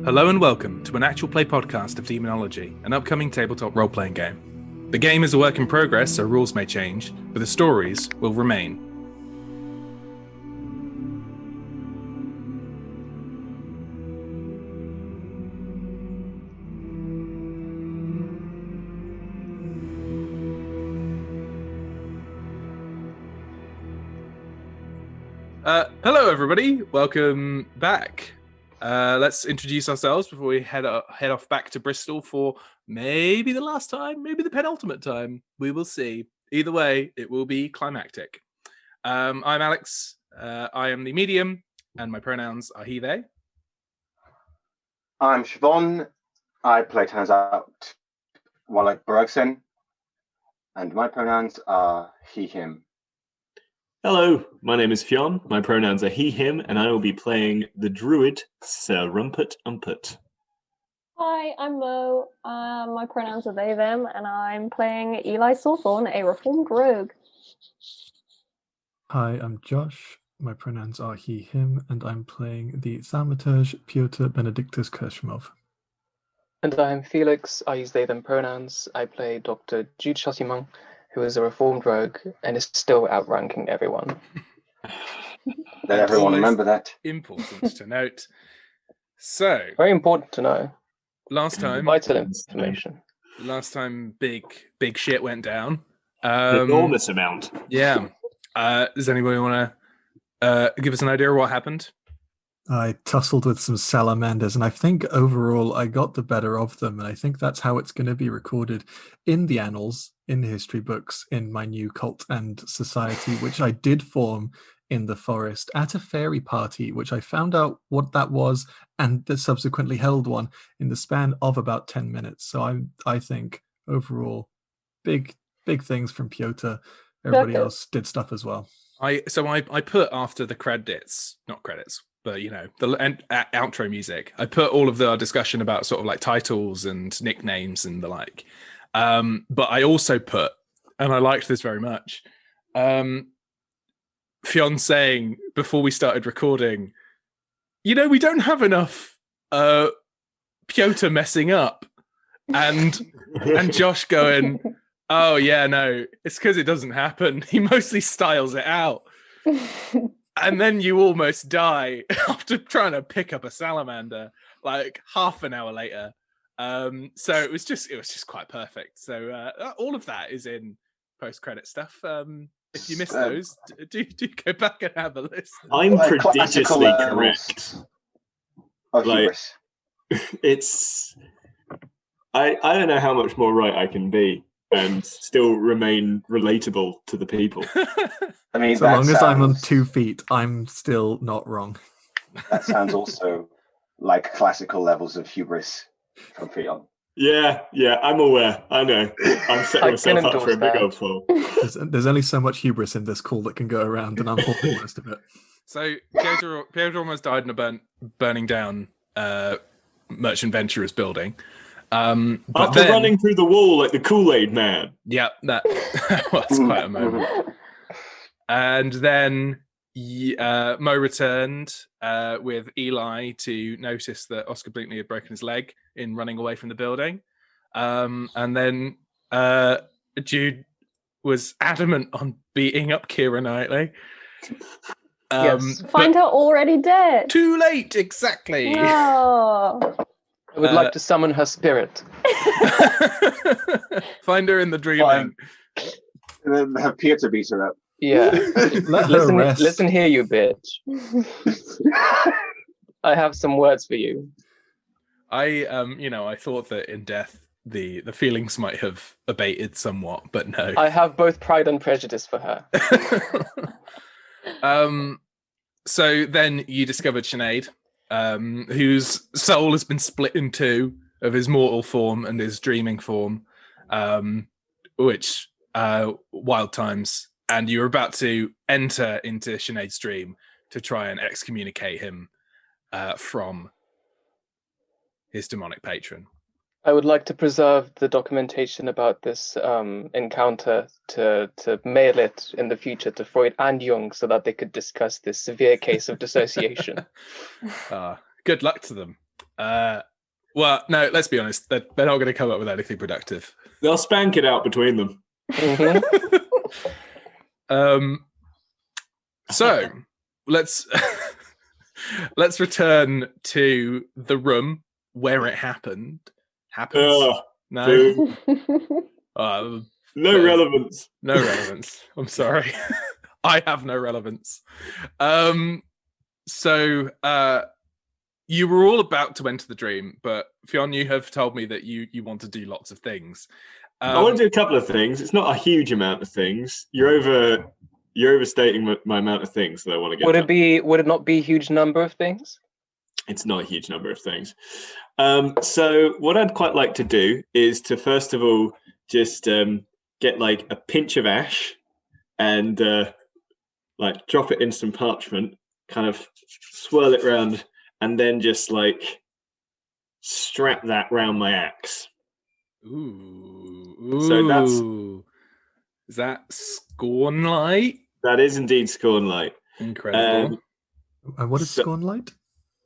Hello and welcome to an actual play podcast of Daemonologie, an upcoming tabletop role-playing game. The game is a work in progress, so rules may change, but the stories will remain. Hello everybody, welcome back. Let's introduce ourselves before we head off back to Bristol for maybe the last time, maybe the penultimate time. We will see. Either way, it will be climactic. I'm Alex. I am the medium, and my pronouns are he, they. I'm Siobhan. I play Tanazart Wallach Bergson, and my pronouns are he, him. Hello, my name is Fionn. My pronouns are he, him, and I will be playing the druid, Sir Rumpert. Hi, I'm Mo. My pronouns are they, them, and I'm playing Eli Sawthorn, a reformed rogue. Hi, I'm Josh. My pronouns are he, him, and I'm playing the thaumaturge Piotyr Benedictus Kirschmov. And I'm Felix. I use they, them pronouns. I play Dr. Jude who is a reformed rogue and is still outranking everyone. Let everyone remember that. Important to note. So, very important to know. Last time, vital information. Last time, big shit went down. Enormous amount. Yeah. Does anybody want to give us an idea of what happened? I tussled with some salamanders, and I think overall I got the better of them, and I think that's how it's going to be recorded in the annals, in the history books, in my new cult and society, which I did form in the forest at a fairy party, which I found out what that was and subsequently held one in the span of about 10 minutes. So I think overall big things from Piotyr. Everybody else did stuff as well. I put after the credits, not credits, but you know, the outro music, I put all of our discussion about sort of like titles and nicknames and the like. But I also put, and I liked this very much, Fionn saying before we started recording, you know, we don't have enough Piotyr messing up, and Josh going, oh yeah, no, it's because it doesn't happen. He mostly styles it out. And then you almost die after trying to pick up a salamander like half an hour later. So it was just quite perfect. So all of that is in post-credit stuff. If you missed those, do go back and have a listen. I'm prodigiously correct. Like, it's I don't know how much more right I can be and still remain relatable to the people. I mean, so long as I'm on 2 feet, I'm still not wrong. That sounds also like classical levels of hubris from Fionn. Yeah, I'm aware. I know. I'm setting myself up for a big old fall. There's only so much hubris in this call that can go around, and I'm holding most of it. So Piotyr almost died in a burning down merchant venturer's building. But after running through the wall like the Kool-Aid man. Yeah, that was quite a moment. And then Mo returned with Eli to notice that Oscar Blinkley had broken his leg in running away from the building. And then Jude was adamant on beating up Keira Knightley. Yes. Find her already dead. Too late, exactly. No. I would like to summon her spirit. Find her in the dreaming. And then have Piotyr beat her up. Yeah. Listen here, you bitch. I have some words for you. I thought that in death the feelings might have abated somewhat, but no. I have both pride and prejudice for her. So then you discovered Sinead, whose soul has been split in two of his mortal form and his dreaming form, which wild times. And you're about to enter into Sinead's dream to try and excommunicate him from his demonic patron. I would like to preserve the documentation about this encounter to mail it in the future to Freud and Jung so that they could discuss this severe case of dissociation. Good luck to them. Well, no, let's be honest. They're not going to come up with anything productive. They'll spank it out between them. So let's return to the room where it happens. Ugh, No, boo. No relevance. No relevance. I'm sorry. I have no relevance. So you were all about to enter the dream, but Fionn, you have told me that you want to do lots of things. I want to do a couple of things. It's not a huge amount of things. You're overstating my amount of things that I want to get. Would it not be a huge number of things? It's not a huge number of things. So what I'd quite like to do is to first of all just get like a pinch of ash and like drop it in some parchment, kind of swirl it around, and then just like strap that round my axe. Ooh. So is that Scorn Light? That is indeed Scorn Light. Incredible. And what is Scorn Light?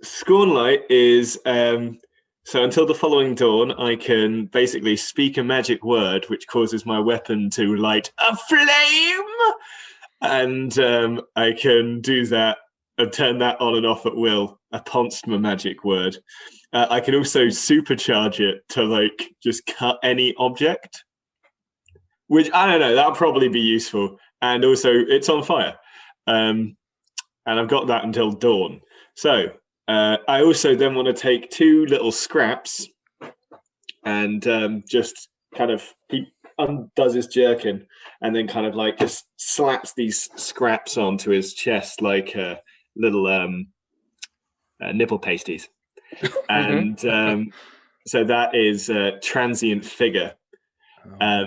Scorn Light is so until the following dawn, I can basically speak a magic word which causes my weapon to light a flame, and I can do that and turn that on and off at will uponst my magic word. I can also supercharge it to like just cut any object, which I don't know, that'll probably be useful. And also it's on fire. And I've got that until dawn. So I also then want to take 2 little scraps and just kind of, he undoes his jerkin and then kind of like just slaps these scraps onto his chest like little nipple pasties. And so that is a transient figure.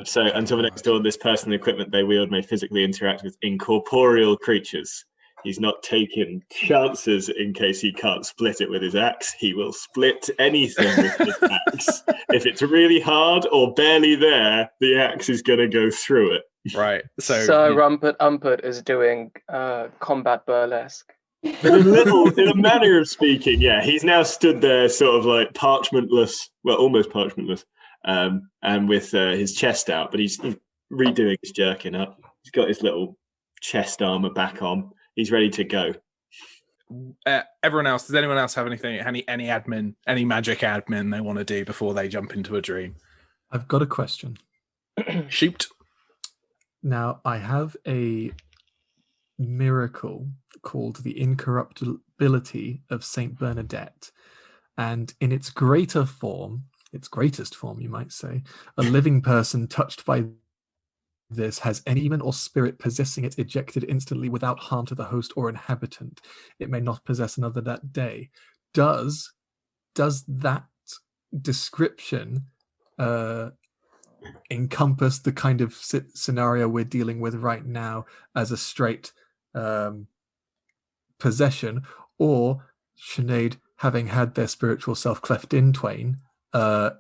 So until the next dawn, this person and equipment they wield may physically interact with incorporeal creatures. He's not taking chances in case he can't split it with his axe. He will split anything with his axe. If it's really hard or barely there, the axe is going to go through it. Right. So Rumpert is doing combat burlesque. In a manner of speaking, yeah. He's now stood there sort of like parchmentless, well, almost parchmentless, and with his chest out, but he's redoing his jerkin up. He's got his little chest armor back on. He's ready to go. Everyone else, does anyone else have anything, any admin, any magic admin they want to do before they jump into a dream? I've got a question. Shoot. Now, I have a miracle called the incorruptibility of Saint Bernadette, and in its greatest form, you might say, a living person touched by this has any demon or spirit possessing it ejected instantly without harm to the host or inhabitant. It may not possess another that day. Does that description encompass the kind of scenario we're dealing with right now as a straight possession, or Sinead having had their spiritual self cleft in twain,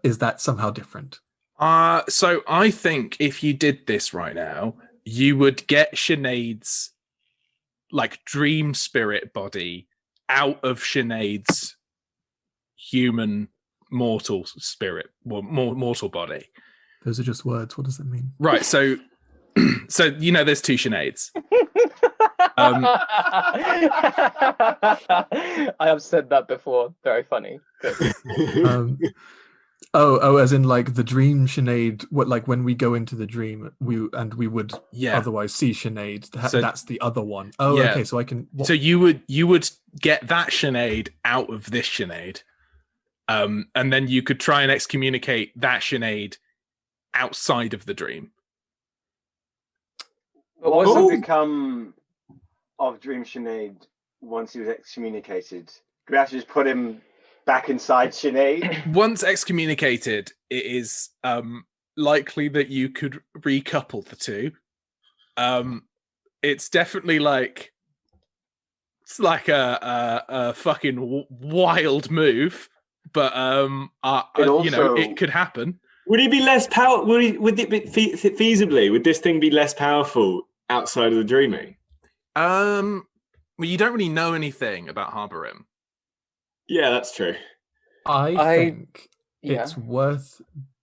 is that somehow different? So I think if you did this right now, you would get Sinead's like dream spirit body out of Sinead's human mortal spirit, mortal body. Those are just words. What does that mean? Right. So you know, there's 2 Sineads. I have said that before. Very funny. Good. As in like the dream Sinead, what, like when we go into the dream, we would otherwise see Sinead. That's the other one. Oh, yeah. Okay. So I can. So you would get that Sinead out of this Sinead, and then you could try and excommunicate that Sinead outside of the dream. But what's to become of Dream Sinead once he was excommunicated? Do we have to just put him back inside Sinead? Once excommunicated, it is likely that you could recouple the 2. It's definitely like a fucking wild move, but it could happen. Would he be less power? Would it be feasibly? Would this thing be less powerful outside of the dreaming? Well, you don't really know anything about Harborim. Yeah, that's true. I think yeah. it's worth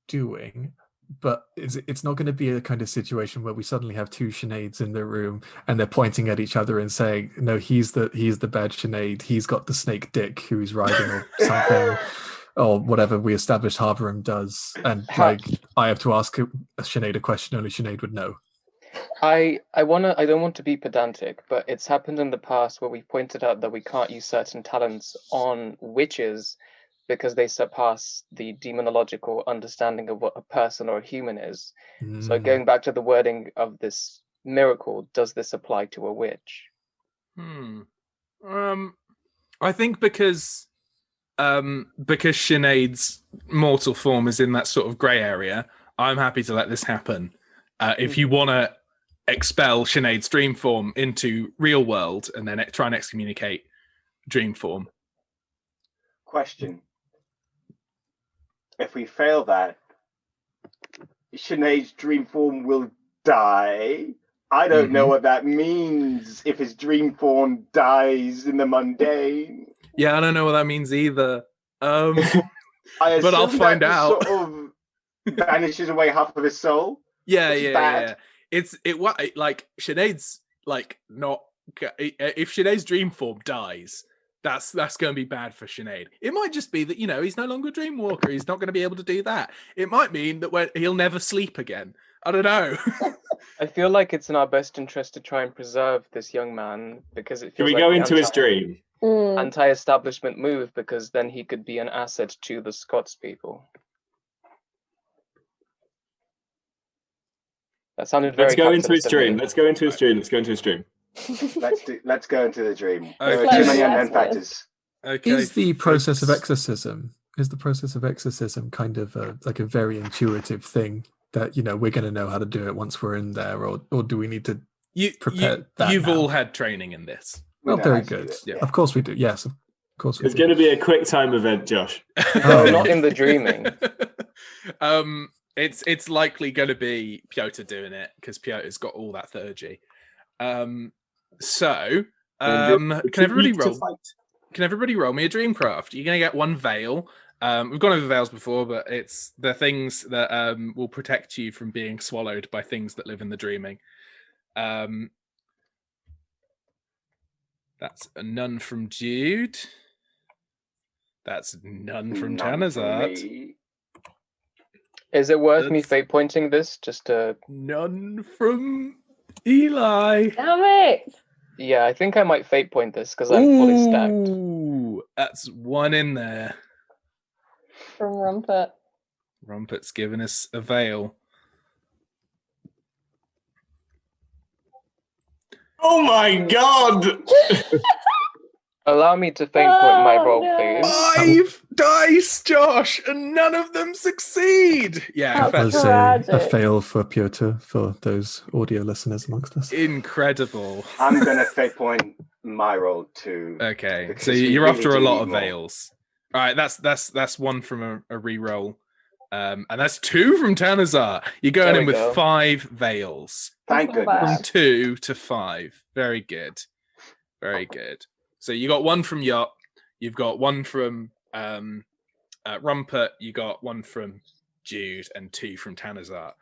doing, but it's not going to be a kind of situation where we suddenly have two Sineads in the room and they're pointing at each other and saying, "No, he's the bad Sinead. He's got the snake dick who he's riding or something." Or whatever we established Harborum does, and like I have to ask Sinead a question only Sinead would know. I don't want to be pedantic, but it's happened in the past where we pointed out that we can't use certain talents on witches because they surpass the demonological understanding of what a person or a human is. So going back to the wording of this miracle, does this apply to a witch? I think because Sinead's mortal form is in that sort of grey area, I'm happy to let this happen. If you want to expel Sinead's dream form into real world and then try and excommunicate dream form. Question. If we fail that, Sinead's dream form will die. I don't know what that means if his dream form dies in the mundane. Yeah, I don't know what that means either. But I'll find out. Sort of vanishes away half of his soul. Yeah. It's like Sinead's like not. If Sinead's dream form dies, that's going to be bad for Sinead. It might just be that he's no longer a dreamwalker. He's not going to be able to do that. It might mean that he'll never sleep again. I don't know. I feel like it's in our best interest to try and preserve this young man because it feels Can we like go into his dream? Anti-establishment move, because then he could be an asset to the Scots people. That sounded very. Let's go into his dream. Let's go into his dream. Let's go into his dream. Let's go into the dream. Okay. There are too many unknown factors. Okay. Is the process of exorcism kind of like a very intuitive thing that we're going to know how to do it once we're in there, or do we need to prepare that? You've now? all had training in this. Oh, very good. Yeah. Of course we do. Yes, of course we do. It's going to be a quick time event, Josh. No, not in the dreaming. It's likely going to be Piotyr doing it because Piotyr's got all that theurgy. Can everybody roll? Can everybody roll me a dreamcraft? You're going to get one veil. We've gone over veils before, but it's the things that will protect you from being swallowed by things that live in the dreaming. That's a none from Jude. That's none from Tanazart. Is it worth me fate pointing this just to... None from Eli. Damn it! Yeah, I think I might fate point this because I'm fully stacked. Ooh, that's one in there. From Rumpert. Rumpert's given us a veil. Oh my god! Allow me to fate point my roll, please. 5 dice, Josh, and none of them succeed. Yeah, That was a fail for Piotyr, for those audio listeners amongst us. Incredible. I'm gonna fate point my roll too. Okay, so you're after a lot of veils. All right, that's one from a reroll, and that's 2 from Tanazart. You're going in with 5 veils. Thank goodness. From 2 to 5. Very good. Very good. So you got 1 from Yacht. You've got 1 from Rumpert. You got 1 from Jude and 2 from Tanazart.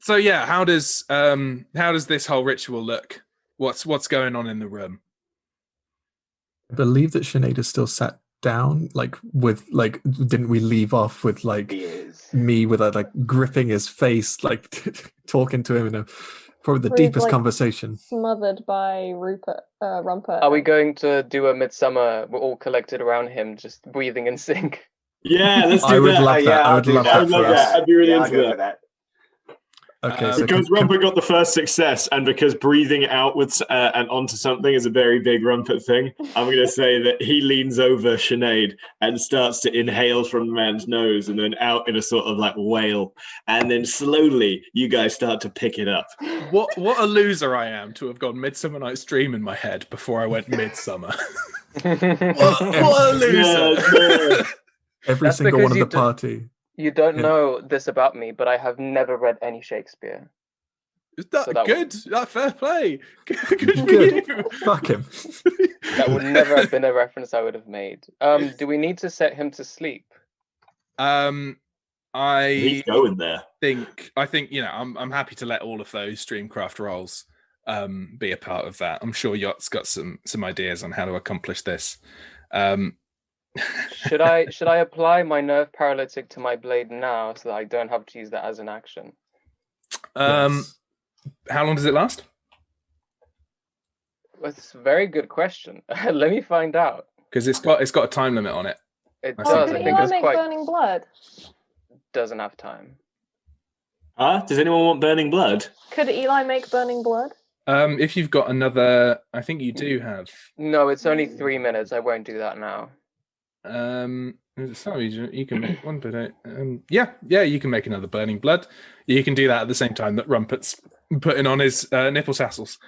So yeah, how does this whole ritual look? What's going on in the room? I believe that Sinead is still sat down, didn't we leave off with me with gripping his face, talking to him in probably the deepest conversation. Smothered by Rumpert. Are we going to do a midsummer? We're all collected around him, just breathing in sync. Yeah, let's do that. I would love that. Yeah, I would love that. I'd be really into that. Okay, so because Rumpert got the first success, and because breathing outwards and onto something is a very big Rumpert thing, I'm going to say that he leans over Sinead and starts to inhale from the man's nose and then out in a sort of wail, and then slowly you guys start to pick it up. What a loser I am to have gone Midsummer Night's Dream in my head before I went Midsummer. what a loser! Every That's single because one of you the party. You don't know this about me, but I have never read any Shakespeare. Is that So that good? That fair play. Good for Good. you. Fuck him. That would never have been a reference I would have made. Do we need to set him to sleep? I He's going there. I think I'm happy to let all of those Dreamcraft roles be a part of that. I'm sure Yacht's got some ideas on how to accomplish this. Should I apply my nerve paralytic to my blade now so that I don't have to use that as an action? Yes. How long does it last? That's a very good question. Let me find out. Because it's got a time limit on it. It I does. think I Could think Eli it's make quite burning blood? doesn't have time. Does anyone want burning blood? Could Eli make burning blood? If you've got another, I think you do have. No, it's only 3 minutes. I won't do that now. Sorry, you can make one, but yeah, you can make another burning blood. You can do that at the same time that Rumpert's putting on his nipple tassels.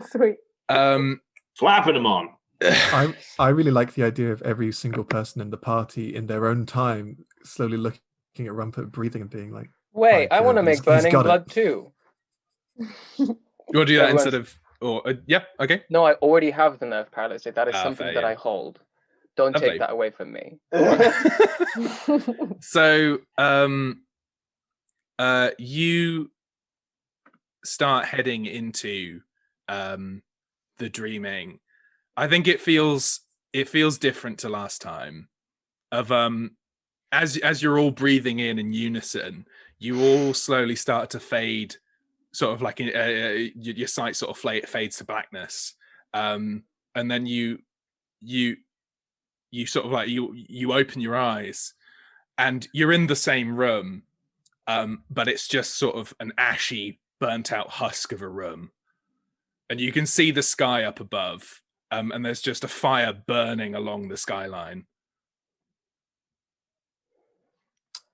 Sweet. Slapping them on. I really like the idea of every single person in the party in their own time slowly looking at Rumpert, breathing and being like, Wait, I want to he's make burning got it. blood too. You want to do that Everyone's- instead of, or yeah, okay. No, I already have the nerve paralysis. That is something fair, that yeah. I hold. Don't Lovely. take that away from me. So, you start heading into the dreaming. I think it feels different to last time. Of as you're all breathing in unison, you all slowly start to fade, sort of like your sight sort of fades to blackness, and then you sort of like you open your eyes, and you're in the same room, but it's just sort of an ashy, burnt out husk of a room, and you can see the sky up above, and there's just a fire burning along the skyline.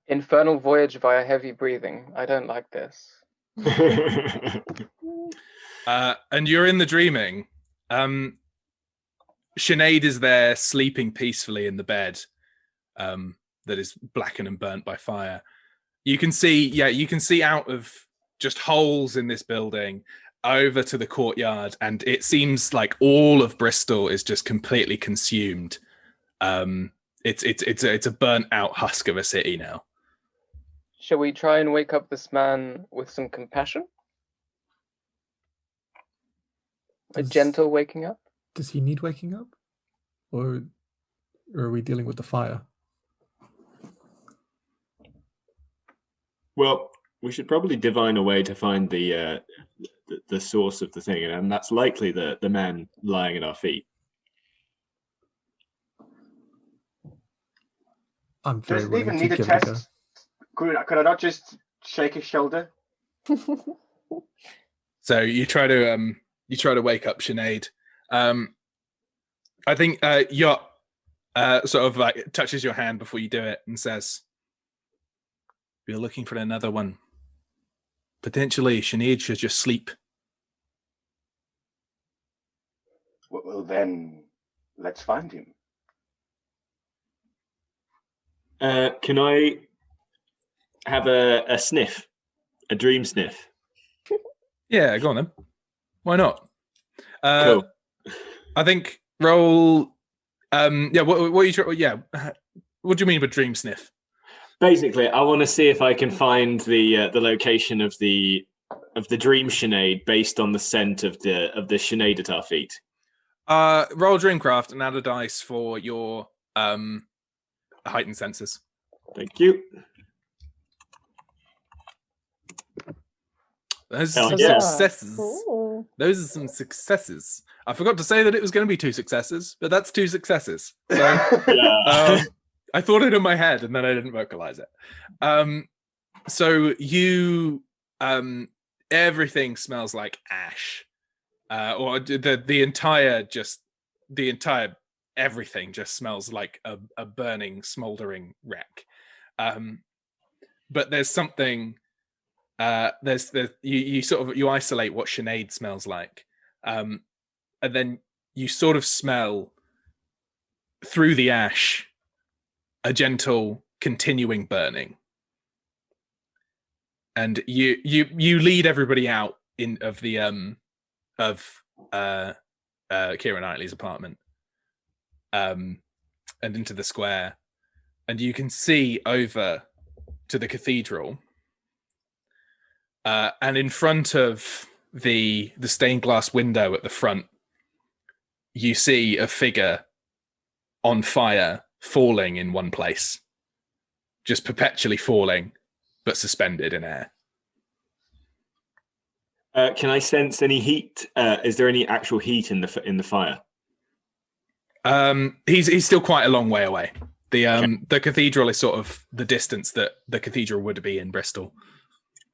Infernal voyage via heavy breathing. I don't like this. And you're in the dreaming. Sinead is there sleeping peacefully in the bed that is blackened and burnt by fire. You can see out of just holes in this building over to the courtyard, and it seems like all of Bristol is just completely consumed. It's a burnt out husk of a city now. Shall we try and wake up this man with some compassion? A gentle waking up? Does he need waking up? Or are we dealing with the fire? Well, we should probably divine a way to find the source of the thing, and that's likely the man lying at our feet. I'm very Does it willing even to need a give it a go. test? Could I not just shake his shoulder? So you try to wake up Sinead. I think Yacht sort of like touches your hand before you do it and says, "We're looking for another one. Potentially, Sinead should just sleep." Well, then let's find him. Can I have a sniff, a dream sniff? Yeah, go on then. Why not? Cool. I think roll. Yeah. What are you? Yeah. What do you mean by dream sniff? Basically, I want to see if I can find the location of the dream Sinead based on the scent of the Sinead at our feet. Roll Dreamcraft and add a dice for your heightened senses. Thank you. Those are Hell some yeah. successes. Ooh. Those are some successes. I forgot to say that it was going to be 2 successes, but that's 2 successes. So Yeah. I thought it in my head and then I didn't vocalize it. So you, everything smells like ash, or the entire everything just smells like a burning, smoldering wreck. But there's something. You isolate what Sinead smells like, and then you sort of smell through the ash a gentle continuing burning, and you lead everybody out Keira Knightley's apartment, and into the square, and you can see over to the cathedral, and in front of the stained glass window at the front, you see a figure on fire, falling in one place, just perpetually falling, but suspended in air. Can I sense any heat? Is there any actual heat in the fire? He's still quite a long way away. The cathedral is sort of the distance that the cathedral would be in Bristol.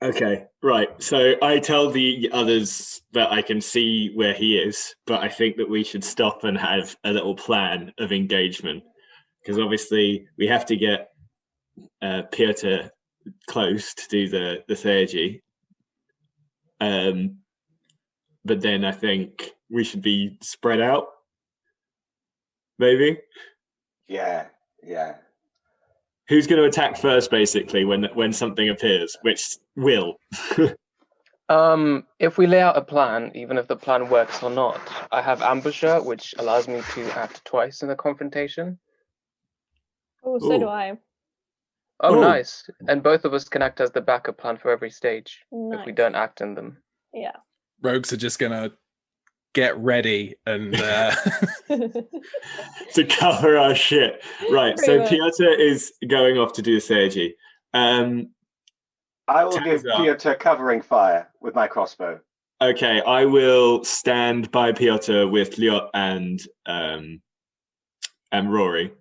Okay, right. So I tell the others that I can see where he is, but I think that we should stop and have a little plan of engagement, because obviously we have to get Piotyr close to do the theurgy. But then I think we should be spread out, maybe. Yeah. Who's going to attack first, basically, when something appears, which will? If we lay out a plan, even if the plan works or not, I have ambusher, which allows me to act twice in a confrontation. Oh, so do I. Oh, Ooh. nice. And both of us can act as the backup plan for every stage if we Nice. don't act in them. Yeah. Rogues are just gonna get ready and To cover our shit. Right, Pretty so much. Piotyr is going off to do the theurgy. I will give Tanazart. Piotyr covering fire with my crossbow. Okay, I will stand by Piotyr with Liot and Rory,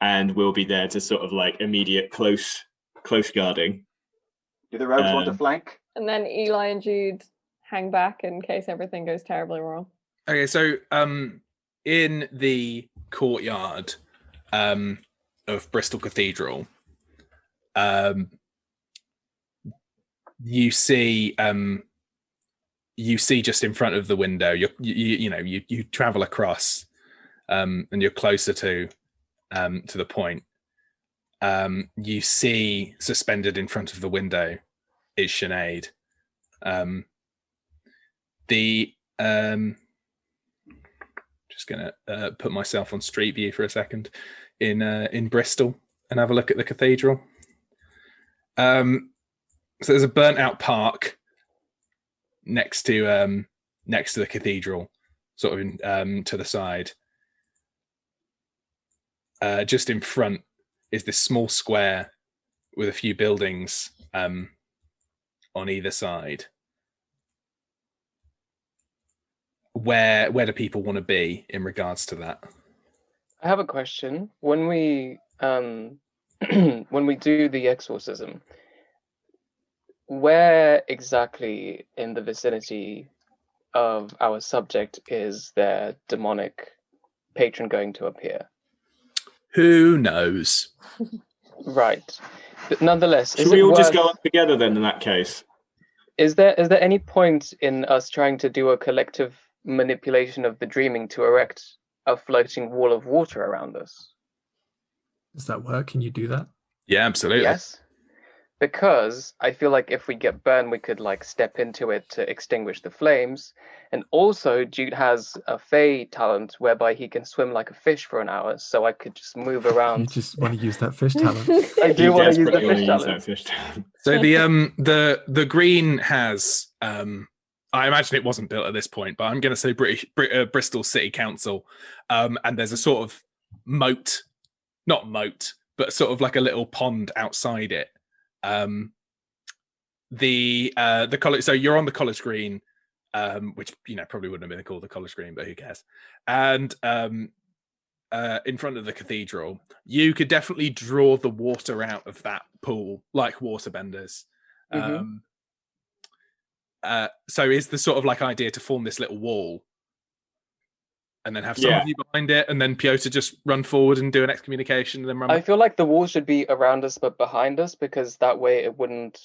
and we'll be there to sort of like immediate close guarding. Do the rogues want to flank? And then Eli and Jude hang back in case everything goes terribly wrong. Okay, so in the courtyard of Bristol Cathedral, you see just in front of the window. You travel across, and you're closer to the point. You see suspended in front of the window is Sinead. Just gonna put myself on Street View for a second in Bristol and have a look at the cathedral. So there's a burnt out park next to the cathedral, sort of to the side. Just in front is this small square with a few buildings on either side. Where do people want to be in regards to that? I have a question. When we when we do the exorcism, where exactly in the vicinity of our subject is their demonic patron going to appear? Who knows? Right. But nonetheless, Should we all just go up together then in that case? Is there any point in us trying to do a collective manipulation of the dreaming to erect a floating wall of water around us? Does that work? Can you do that? Yeah, absolutely. Yes. Because I feel like if we get burned, we could like step into it to extinguish the flames. And also, Jude has a Fey talent whereby he can swim like a fish for an hour, so I could just move around. You just want to use that fish talent. I do want to use the Desperately fish wanna use talent. that fish talent. So the green has I imagine it wasn't built at this point, but I'm going to say Bristol City Council, and there's a sort of moat, not moat, but sort of like a little pond outside it. The college, so you're on the college green, which probably wouldn't have been called the college green, but who cares? And in front of the cathedral, you could definitely draw the water out of that pool like waterbenders. Mhm. So is the sort of like idea to form this little wall and then have some of you behind it, and then Piotyr just run forward and do an excommunication and then run I back? feel like the wall should be around us but behind us, because that way it wouldn't.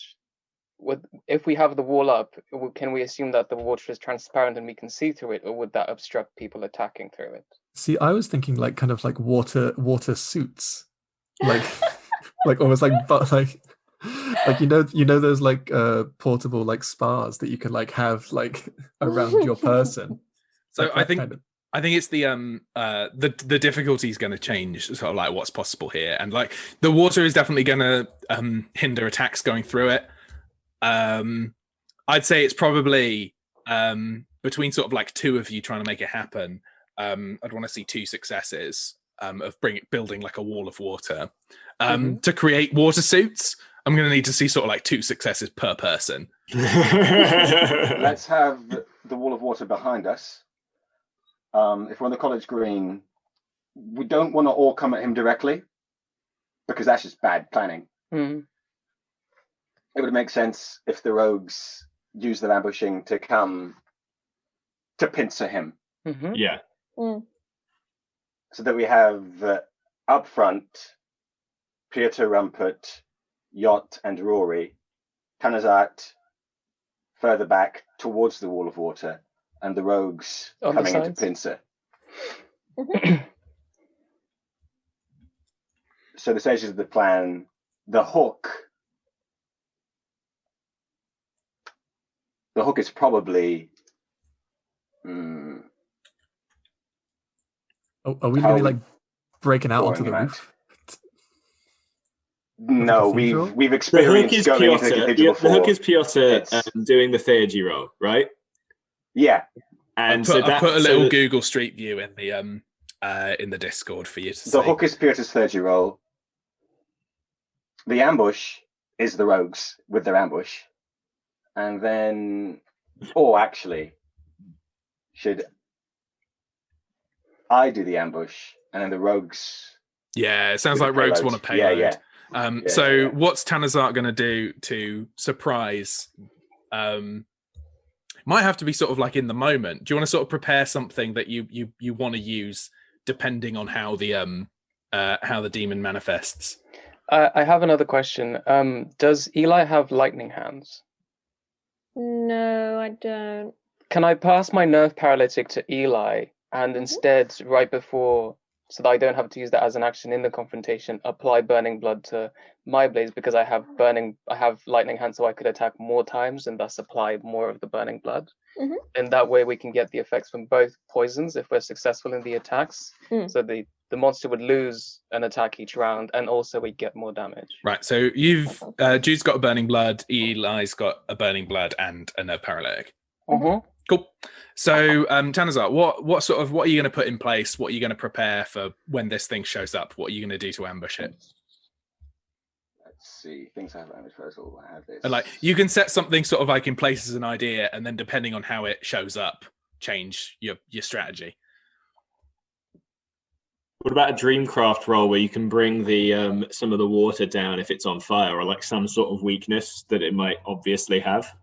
If we have the wall up, can we assume that the water is transparent and we can see through it, or would that obstruct people attacking through it? See, I was thinking like kind of like water suits, like like almost like but like Like you know those like portable like spas that you can like have like around your person. So Like I that think kind of- I think it's the difficulty is going to change, sort of like what's possible here, and like the water is definitely going to hinder attacks going through it. I'd say it's probably between sort of like two of you trying to make it happen. I'd want to see 2 successes of building like a wall of water. To create water suits, I'm going to need to see sort of like 2 successes per person. Let's have the wall of water behind us. If we're on the college green, we don't want to all come at him directly because that's just bad planning. Mm. It would make sense if the rogues use their ambushing to come to pincer him. Mm-hmm. Yeah. So that we have up front Piotyr, Rumpert, Yacht, and Rory, Tanazart further back towards the wall of water, and the rogues On the coming into sides? pincer. So the stages of the plan, the hook is probably are we how really like breaking out onto drawing the him roof? no, cathedral? we've The hook experienced is going into the Piotyr. cathedral before. The hook is Piotyr It's- doing the theurgy roll, right? Yeah, And I put a little so Google Street View in the Discord for you to see. the hook is Piotr's third roll. The ambush is the rogues with their ambush. And then, actually, should I do the ambush and then the rogues? Yeah, it sounds With like the rogues payload. want a payload. Yeah. So Yeah. what's Tanazart going to do to surprise? Might have to be sort of like in the moment. Do you want to sort of prepare something that you want to use depending on how the demon manifests? I have another question. Does Eli have lightning hands? No, I don't. Can I pass my nerve paralytic to Eli and instead, right before, so that I don't have to use that as an action in the confrontation, apply burning blood to my blades because I have lightning hands, so I could attack more times and thus apply more of the burning blood. Mhm. And that way we can get the effects from both poisons if we're successful in the attacks. So the monster would lose an attack each round, and also we get more damage. Right. So you've Jude's got a burning blood, Eli's got a burning blood, and a nerve paralytic. Cool. So Tanazart, what are you going to put in place? What are you going to prepare for when this thing shows up? What are you going to do to ambush it? Let's see. Things I have ambush first of all. I have this. And like you can set something sort of like in place as an idea, and then depending on how it shows up, change your strategy. what about a Dreamcraft roll where you can bring the some of the water down if it's on fire, or like some sort of weakness that it might obviously have?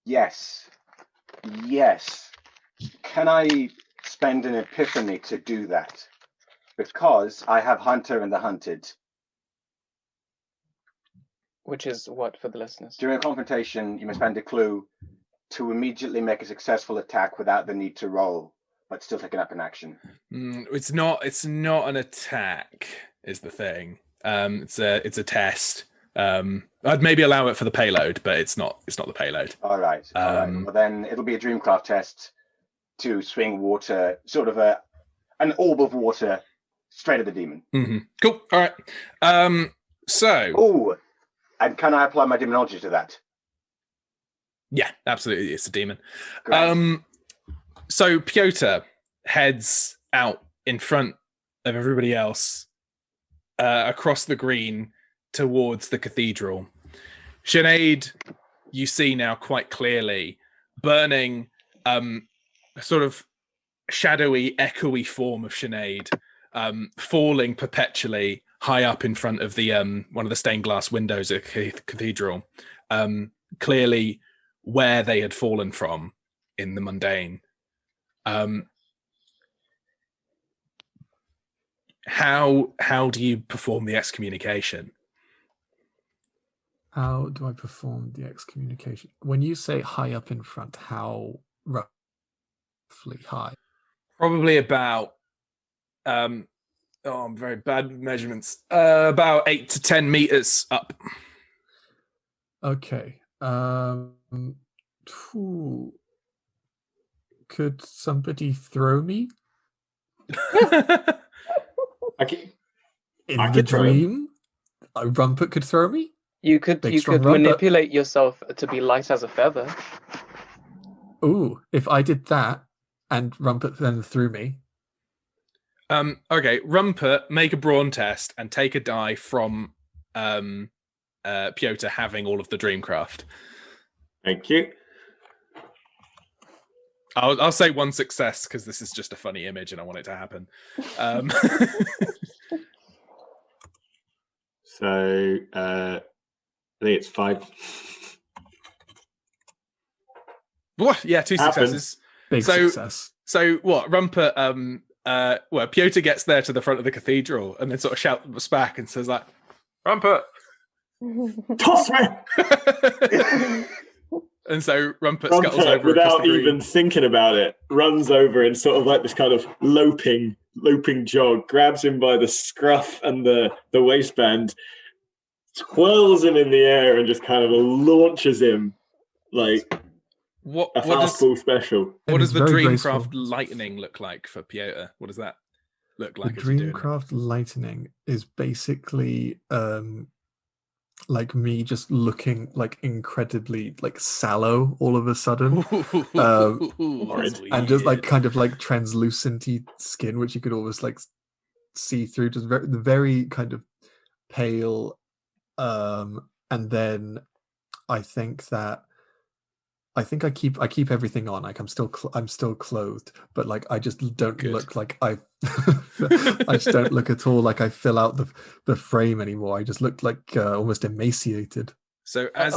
Yes. Can I spend an epiphany to do that? Because I have Hunter and the Hunted. Which is what for the listeners? During a confrontation, you must spend a clue to immediately make a successful attack without the need to roll, but still taking up an action. It's not an attack, is the thing. It's a test. I'd maybe allow it for the payload, but it's not the payload. All right. Well, then it'll be a Dreamcraft test to swing water, sort of an orb of water, straight at the demon. Cool. All right. So. And can I apply my Daemonologie to that? Yeah, absolutely. It's a demon. Great. So Piotyr heads out in front of everybody else across the green towards the cathedral. Sinead, you see now quite clearly, burning sort of shadowy, echoey form of Sinead, falling perpetually high up in front of the one of the stained glass windows at the cathedral, clearly where they had fallen from in the mundane. How do you perform the excommunication? How do I perform the excommunication? When you say high up in front, how roughly high? Probably about I'm very bad with measurements. About 8 to 10 meters up. Okay. Phew. Could somebody throw me I can, in I the could throw him. dream? Rumpert could throw me? You could Big, you strong could Rumpert. manipulate yourself to be light as a feather. Ooh, if I did that and Rumpert then threw me. Okay, Rumpert, make a brawn test and take a die from Piotyr having all of the dreamcraft. Thank you. I'll say one success because this is just a funny image and I want it to happen. So I think it's 5. What? Yeah, 2 Happened. successes. Big success. So what? Rumpert, Piotyr gets there to the front of the cathedral and then sort of shouts back and says like, Rumpert! Toss me! And so Rumpert scuttles Rumpert, over across without the green. even thinking about it, runs over in sort of like this kind of loping jog, grabs him by the scruff and the waistband, twirls him in the air, and just kind of launches him like What a fastball special. What does the very Dreamcraft graceful. lightning look like for Piotyr? What does that look like? The as you're doing it? Dreamcraft lightning is basically like me just looking like incredibly like sallow all of a sudden. That's And just like weird. kind of like translucenty skin, which you could almost like see through, just very kind of pale. And then I think I keep everything on. Like I'm still clothed, but like I just don't Good. look like I just don't look at all like I fill out the frame anymore. I just look like almost emaciated. So as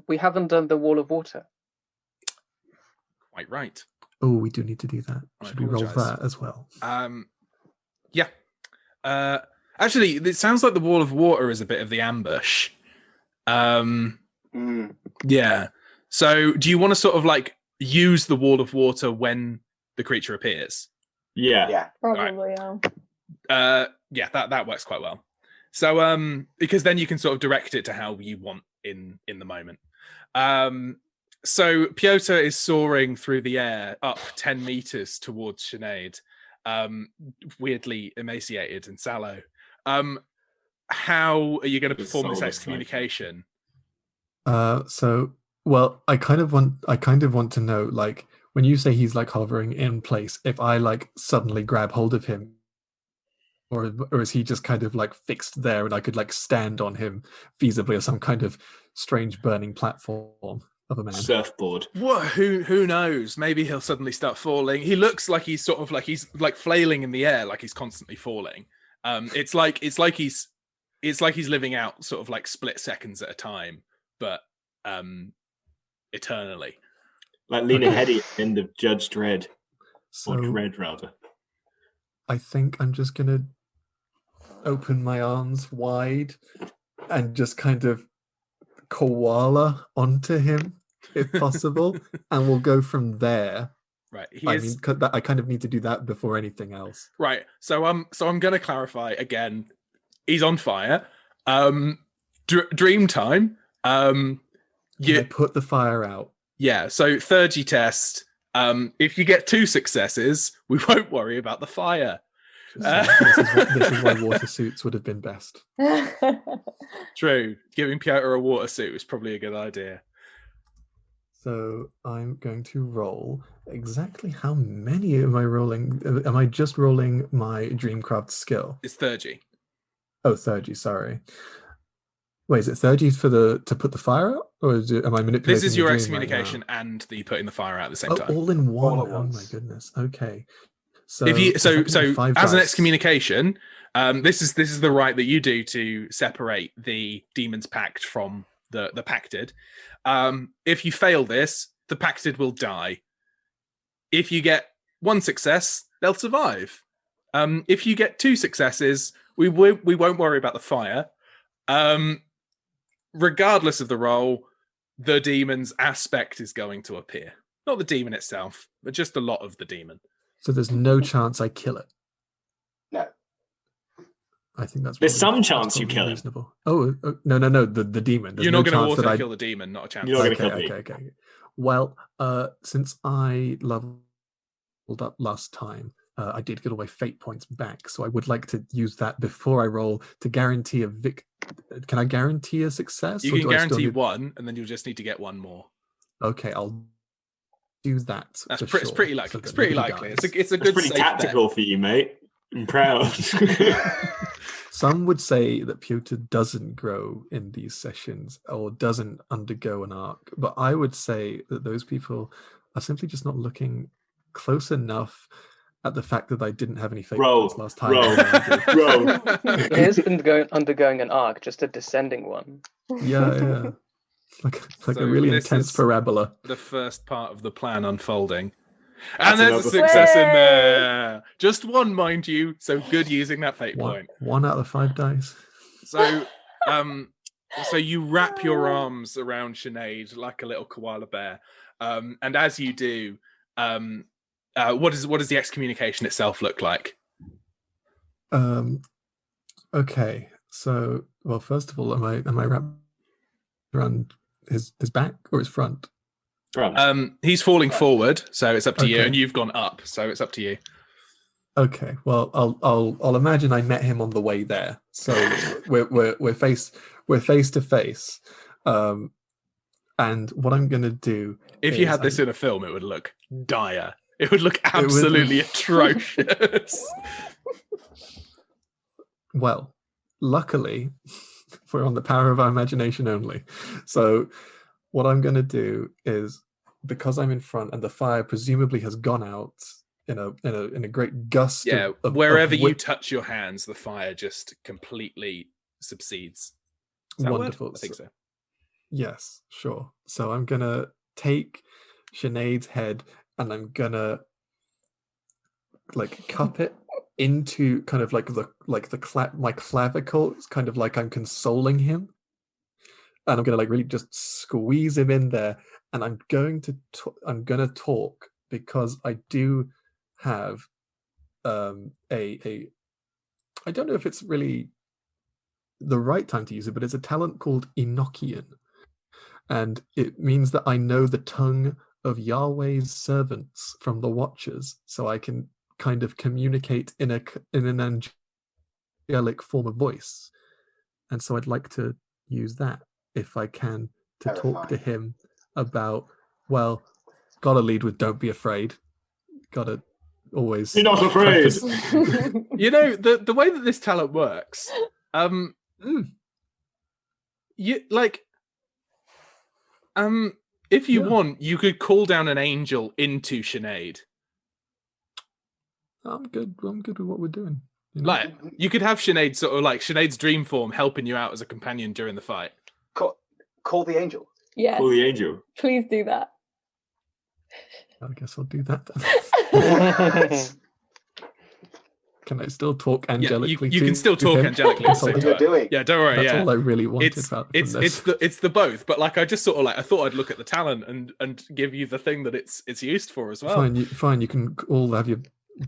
We haven't done the wall of water. quite right. Oh, we do need to do that. I Should we roll apologise. that as well? Yeah. Actually, it sounds like the wall of water is a bit of the ambush. Yeah. So do you want to sort of like use the wall of water when the creature appears? Yeah. Probably, yeah. Yeah, that works quite well. So because then you can sort of direct it to how you want in the moment. So Piotyr is soaring through the air up 10 meters towards Sinead, weirdly emaciated and sallow. How are you going to perform this excommunication? Well, I kind of want to know, like, when you say he's like hovering in place, if I like suddenly grab hold of him, or is he just kind of like fixed there and I could like stand on him feasibly as some kind of strange burning platform of a man? Surfboard. What? Who knows? Maybe he'll suddenly start falling. He looks like he's sort of like he's like flailing in the air, like he's constantly falling. It's like he's living out sort of like split seconds at a time, but eternally. Like Lena Headey at the end of Judge Dredd. So or Dredd, rather. I think I'm just gonna open my arms wide and just kind of koala onto him, if possible, and we'll go from there. Right. I kind of need to do that before anything else. Right. So I'm going to clarify again. He's on fire. Dream time. Can I put the fire out? Yeah. So third G test. If you get 2 successes, we won't worry about the fire. This is why water suits would have been best. True. Giving Piotyr a water suit is probably a good idea. So I'm going to roll. Exactly how many am I rolling? Am I just rolling my Dreamcraft skill? It's 3G. Oh, 3G, sorry. Wait, is it 3G to put the fire out? Or am I manipulating This is your the dream excommunication right and the putting the fire out at the same time. all in one. All at Oh my once. goodness. Okay. So If you if I can so do 5 as an dice- excommunication, this is the right that you do to separate the demon's pact from the pacted. If you fail this, the pacted will die. If you get 1 success, they'll survive. If you get 2 successes, we won't worry about the fire. Regardless of the roll, the demon's aspect is going to appear. Not the demon itself, but just a lot of the demon. So there's no chance I kill it. No. I think that's There's some that's chance you probably kill him. reasonable. No, the demon. There's You're no not going chance to that auto kill the demon, not a chance. You're not gonna kill me. Okay. Well, since I leveled up last time, I did get all my fate points back, so I would like to use that before I roll to guarantee a Can I guarantee a success? You or can do I still guarantee need- one, and then you'll just need to get one more. Okay, I'll do that. That's for it's sure, pretty so likely. that It's pretty nobody likely. dies. It's a That's good pretty safe tactical bet. for you, mate. I'm proud. Some would say that Piotyr doesn't grow in these sessions or doesn't undergo an arc, but I would say that those people are simply just not looking close enough at the fact that I didn't have any fate points last time. He has been undergoing an arc, just a descending one. Yeah. Like So a really this intense is parabola. The first part of the plan unfolding. That's And there's a another success in Way! there. Just one, mind you. So good using that fate point. One out of 5 dice. So you wrap your arms around Sinead like a little koala bear. And as you do, what does the excommunication itself look like? Okay. So, well, first of all, am I wrapped around his back or his front? He's falling forward, so it's up to you, Okay. and you've gone up, so it's up to you. Okay. Well, I'll imagine I met him on the way there. So we're face to face. And what I'm gonna do If you is had this in a film, it would look dire. It would look absolutely atrocious. Well, luckily, we're on the power of our imagination only. So what I'm going to do is, because I'm in front and the fire presumably has gone out in a great gust. Yeah, of wherever you whip- touch your hands, the fire just completely subsides. Is that a word? Wonderful. I think so. Yes, sure. So I'm going to take Sinead's head and I'm going to like cup it into kind of like my clavicle. It's kind of like I'm consoling him, and I'm gonna like really just squeeze him in there, and I'm gonna talk because I do have a I don't know if it's really the right time to use it, but it's a talent called Enochian, and it means that I know the tongue of Yahweh's servants from the Watchers, so I can kind of communicate in an angelic form of voice. And so I'd like to use that, if I can, to talk to him about, well, gotta lead with don't be afraid. Gotta always You're not afraid. You know, the way that this talent works, you like if you want, you could call down an angel into Sinead. I'm good with what we're doing. You know? Like, you could have Sinead sort of like Sinead's dream form helping you out as a companion during the fight. Call the angel. Yes. Call the angel. Please do that. I guess I'll do that then. Can I still talk angelically? You can still talk angelically. That's all You're doing. Yeah, don't worry. That's all I really wanted. It's the both. But like, I just sort of like, I thought I'd look at the talent and give you the thing that it's used for as well. Fine. You can all have your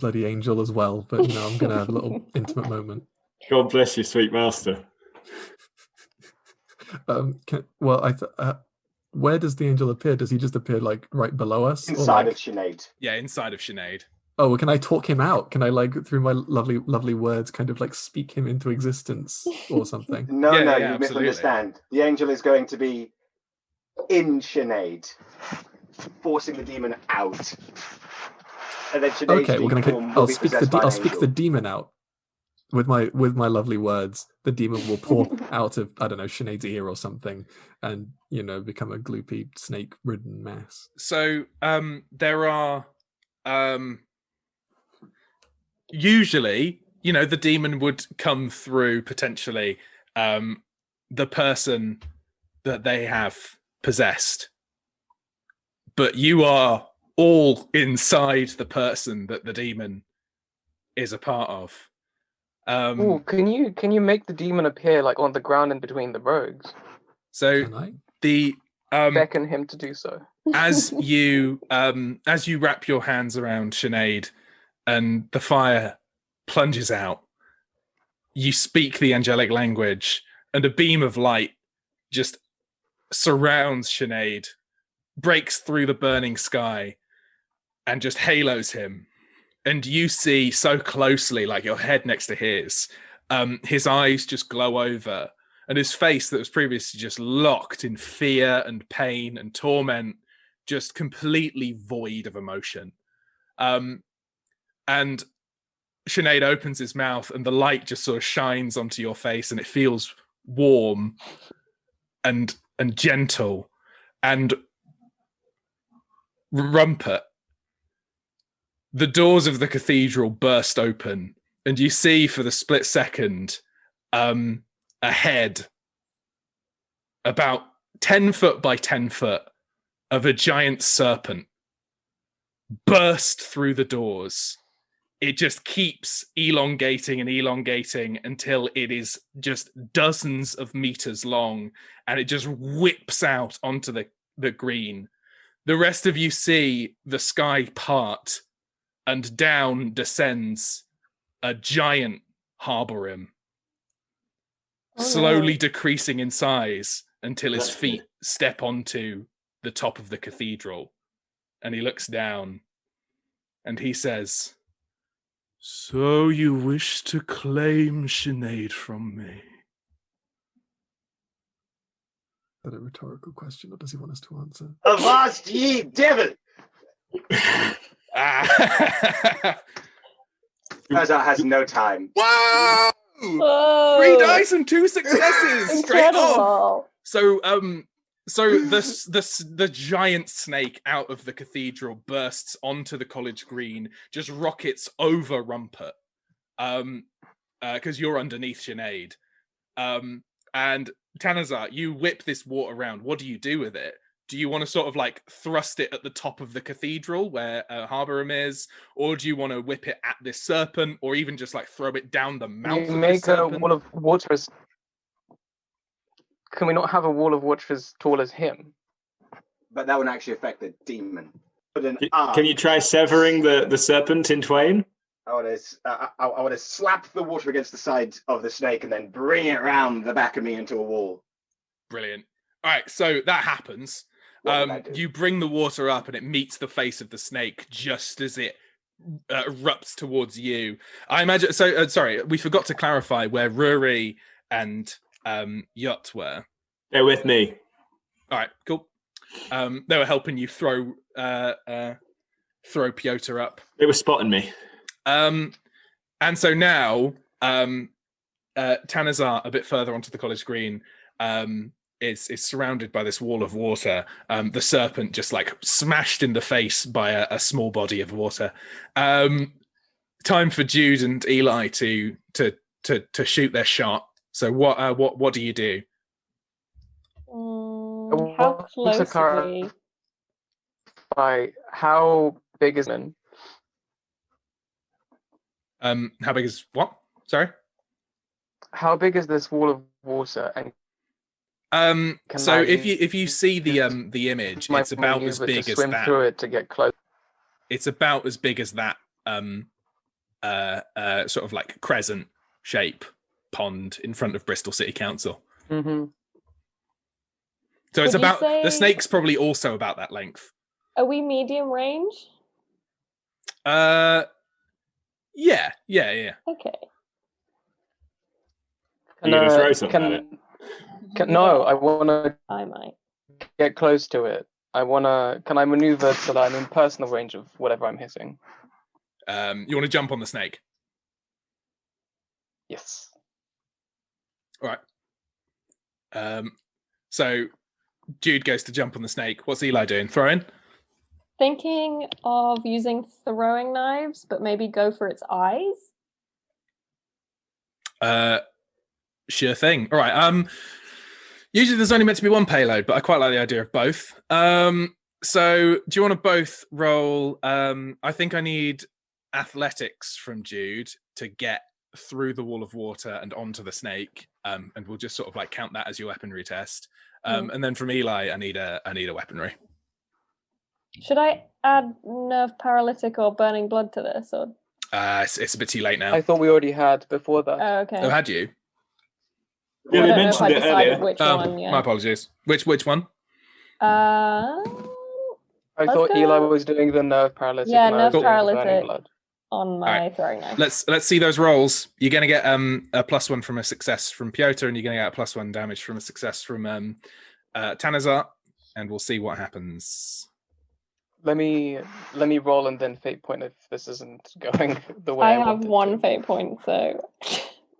bloody angel as well. But you know, I'm gonna have a little intimate moment. God bless you, sweet master. Where does the angel appear? Does he just appear like right below us? Inside of Sinead. Yeah, inside of Sinead. Oh, well, can I talk him out? Can I, like, through my lovely words, kind of like speak him into existence or something? No, Yeah, you absolutely. misunderstand. The angel is going to be in Sinead, forcing the demon out. And then Sinead's Okay, well, form will I'll be speak possessed by an I'll speak the angel. demon out with my lovely words. The demon will pour out of, I don't know, Sinead's ear or something, and you know, become a gloopy snake-ridden mass. So there are usually, you know, the demon would come through potentially the person that they have possessed, but you are all inside the person that the demon is a part of. Ooh, can you make the demon appear like on the ground in between the rogues? So Can I? the Beckon him to do so. as you wrap your hands around Sinead and the fire plunges out, you speak the angelic language, and a beam of light just surrounds Sinead, breaks through the burning sky, and just halos him. And you see so closely, like your head next to his eyes just glow over, and his face that was previously just locked in fear and pain and torment, just completely void of emotion. And Sinead opens his mouth, and the light just sort of shines onto your face, and it feels warm and gentle. And Rumpert, the doors of the cathedral burst open, and you see for the split second a head about 10 foot by 10 foot of a giant serpent burst through the doors. It just keeps elongating and elongating until it is just dozens of meters long, and it just whips out onto the green. The rest of you see the sky part, and down descends a giant harborim, slowly decreasing in size until his feet step onto the top of the cathedral. And he looks down and he says, "So you wish to claim Sinead from me?" Is that a rhetorical question, or does he want us to answer? Avast ye, devil! Tanazart has no time. Whoa! Whoa! 3 dice and 2 successes straight off. Incredible. So the giant snake out of the cathedral bursts onto the college green, just rockets over Rumpert, because you're underneath Sinead. And Tanazart, you whip this water around. What do you do with it? Do you want to sort of like thrust it at the top of the cathedral where Harborim is, or do you want to whip it at this serpent, or even just like throw it down the mouth of the Make a serpent? wall of water as... Can we not have a wall of water as tall as him? But that would actually affect the demon. But an Can you try severing the serpent in twain? I want to slap the water against the side of the snake and then bring it around the back of me into a wall. Brilliant. All right, so that happens. You bring the water up and it meets the face of the snake just as it erupts towards you. I imagine. So sorry, we forgot to clarify where Rory and Yacht were. They're with me. All right, cool. They were helping you throw Piotyr up. They were spotting me. And so now Tanazart, a bit further onto the college green, is surrounded by this wall of water. The serpent just like smashed in the face by a small body of water. Time for Jude and Eli to shoot their shot. So what do you do? How close are we? How big is it? How big is what? Sorry. How big is this wall of water? And so if you see the image, it's about as big as swim that. Through it to get close. It's about as big as that sort of like crescent shape pond in front of Bristol City Council. Mm-hmm. So it's about the snake's probably also about that length. Are we medium range? Yeah. Okay. Are you going to throw something at it? No, I want to I might get close to it. Can I maneuver so that I'm in personal range of whatever I'm hitting? You want to jump on the snake? Yes. All right. So Jude goes to jump on the snake. What's Eli doing? Throwing? thinking of using throwing knives, but maybe go for its eyes. Sure thing. All right. Usually there's only meant to be one payload, but I quite like the idea of both. So do you want to both roll? I think I need athletics from Jude to get through the wall of water and onto the snake. And we'll just sort of like count that as your weaponry test. And then from Eli, I need a weaponry. Should I add nerve paralytic or burning blood to this? Or It's a bit too late now. I thought we already had before that. Oh, okay. Oh, had you? Yeah, I they don't know if I mentioned it decided earlier. which Oh, one. Yeah. my apologies. Which one? I Let's thought go- Eli was doing the nerve paralytic. Yeah, and I was nerve doing the burning paralytic. blood. on my throwing knife. Let's see those rolls. You're going to get a +1 from a success from Piotyr, and you're going to get a +1 damage from a success from Tanazart, and we'll see what happens. Let me roll and then fate point if this isn't going the way I I have want it one to. fate point, so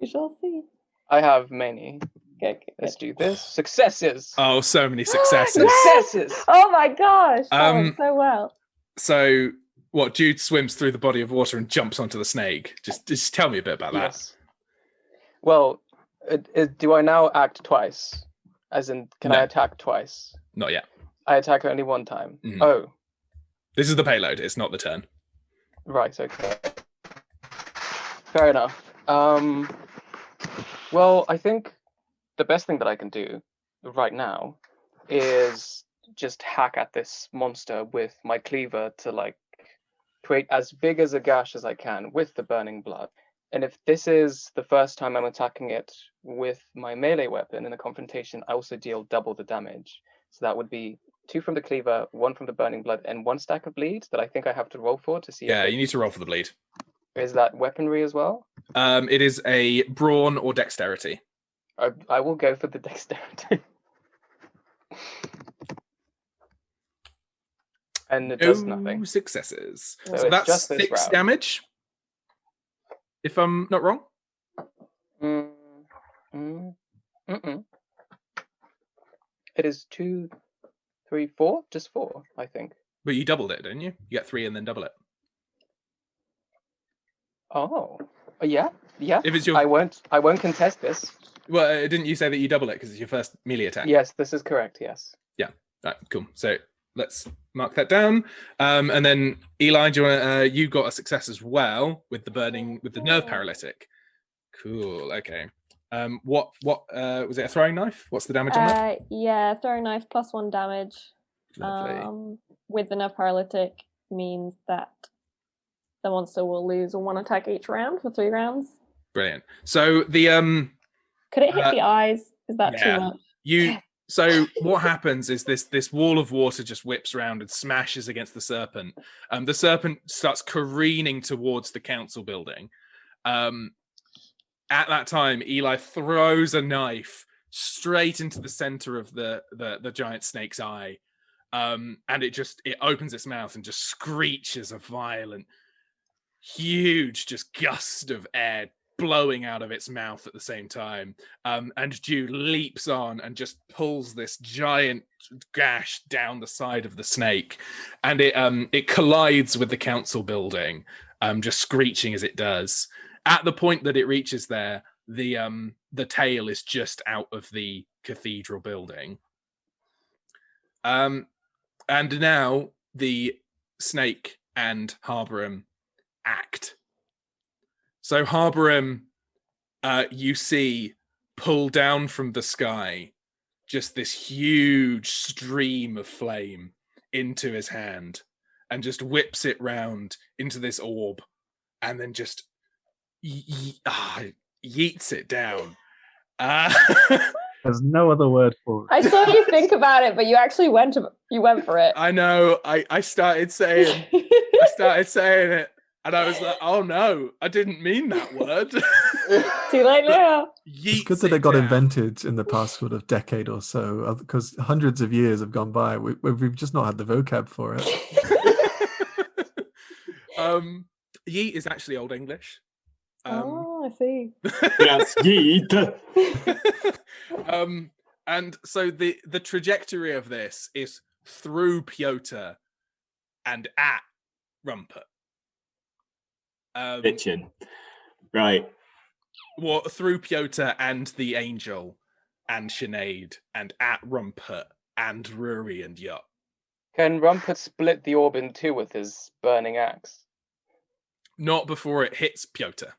we shall see. I have many. Okay, Let's do this. Successes. Oh, so many successes. Successes. Oh my gosh, that went Um, so well. So, what? Jude swims through the body of water and jumps onto the snake. Just tell me a bit about that. Yes. Well, do I now act twice? As in, can No. I attack twice? Not yet. I attack only one time. Mhm. Oh, This is the payload. It's not the turn. right. Okay. Fair enough. Well, I think the best thing that I can do right now is just hack at this monster with my cleaver to like create as big as a gash as I can with the burning blood. And if this is the first time I'm attacking it with my melee weapon in a confrontation, I also deal double the damage. So that would be 2 from the cleaver, 1 from the burning blood, and 1 stack of bleed that I think I have to roll for to see Yeah, if you need to roll for the bleed. is that weaponry as well. It is a brawn or dexterity. I will go for the dexterity. And it does nothing. Successes. So So it's that's just this 6 round. damage. If I'm not wrong. It is 2, 3, 4, just 4, I think. But you doubled it, didn't you? You get 3 and then double it. Oh, yeah. If it's your I won't contest this. well, didn't you say that you double it because it's your first melee attack? Yes, this is correct. Yes. Right, cool. So let's mark that down. And then Eli, do you want you got a success as well with the nerve paralytic. Cool. Okay. What was it? A throwing knife? What's the damage on that? Yeah, throwing knife +1 damage. Lovely. With the nerve paralytic means that the monster will lose 1 attack each round for 3 rounds. Brilliant. So the Could it hit the eyes? Is that yeah. too much? So what happens is this wall of water just whips around and smashes against the serpent. The serpent starts careening towards the council building. At that time, Eli throws a knife straight into the center of the giant snake's eye, and it opens its mouth and just screeches a violent, huge, just gust of air blowing out of its mouth at the same time. And Jude leaps on and just pulls this giant gash down the side of the snake, and it collides with the council building, just screeching as it does. At the point that it reaches there, the tail is just out of the cathedral building. And now the snake and Harborum act. So Harborum, you see pull down from the sky just this huge stream of flame into his hand and just whips it round into this orb and then just yeets it down. There's no other word for it. I saw you think about it, but you actually went for it. I know. I started saying it. And I was like, oh no, I didn't mean that word. Too late now. It's good that it got invented in the past sort of decade or so, because hundreds of years have gone by. We've just not had the vocab for it. Yeet is actually Old English. I see. Yes, yeet. And so the trajectory of this is through Piotyr and at Rumpert. Bitchin'. Right. Well, through Piotyr and the Angel and Sinead and at Rumpert and Ruri and Yacht. Can Rumpert split the orb in 2 with his burning axe? Not before it hits Piotyr.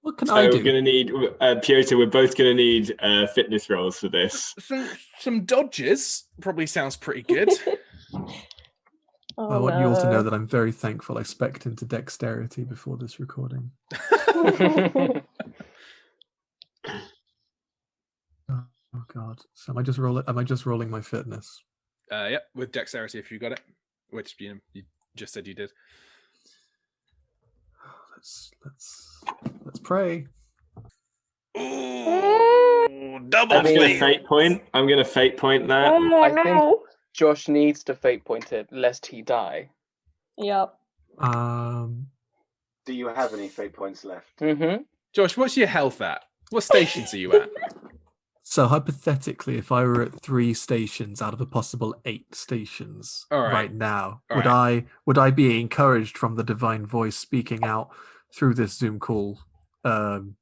What can So I do? we're going to need, Piotyr, we're both going to need fitness rolls for this. Some dodges probably sounds pretty good. Oh, I want you all to know no. that I'm very thankful I spec'd into dexterity before this recording. Oh God! So am I just rolling my fitness? Yeah, with dexterity if you got it, which you just said you did. Let's pray. Ooh, double I'm going to fail. fate point. I'm going to fate point that. Oh, I think- no. Josh needs to fate point it lest he die. Yep. Do you have any fate points left? Mm-hmm. Josh, what's your health at? What stations are you at? So hypothetically, if I were at 3 stations out of a possible 8 stations All right. right now, All would I be encouraged from the divine voice speaking out through this Zoom call to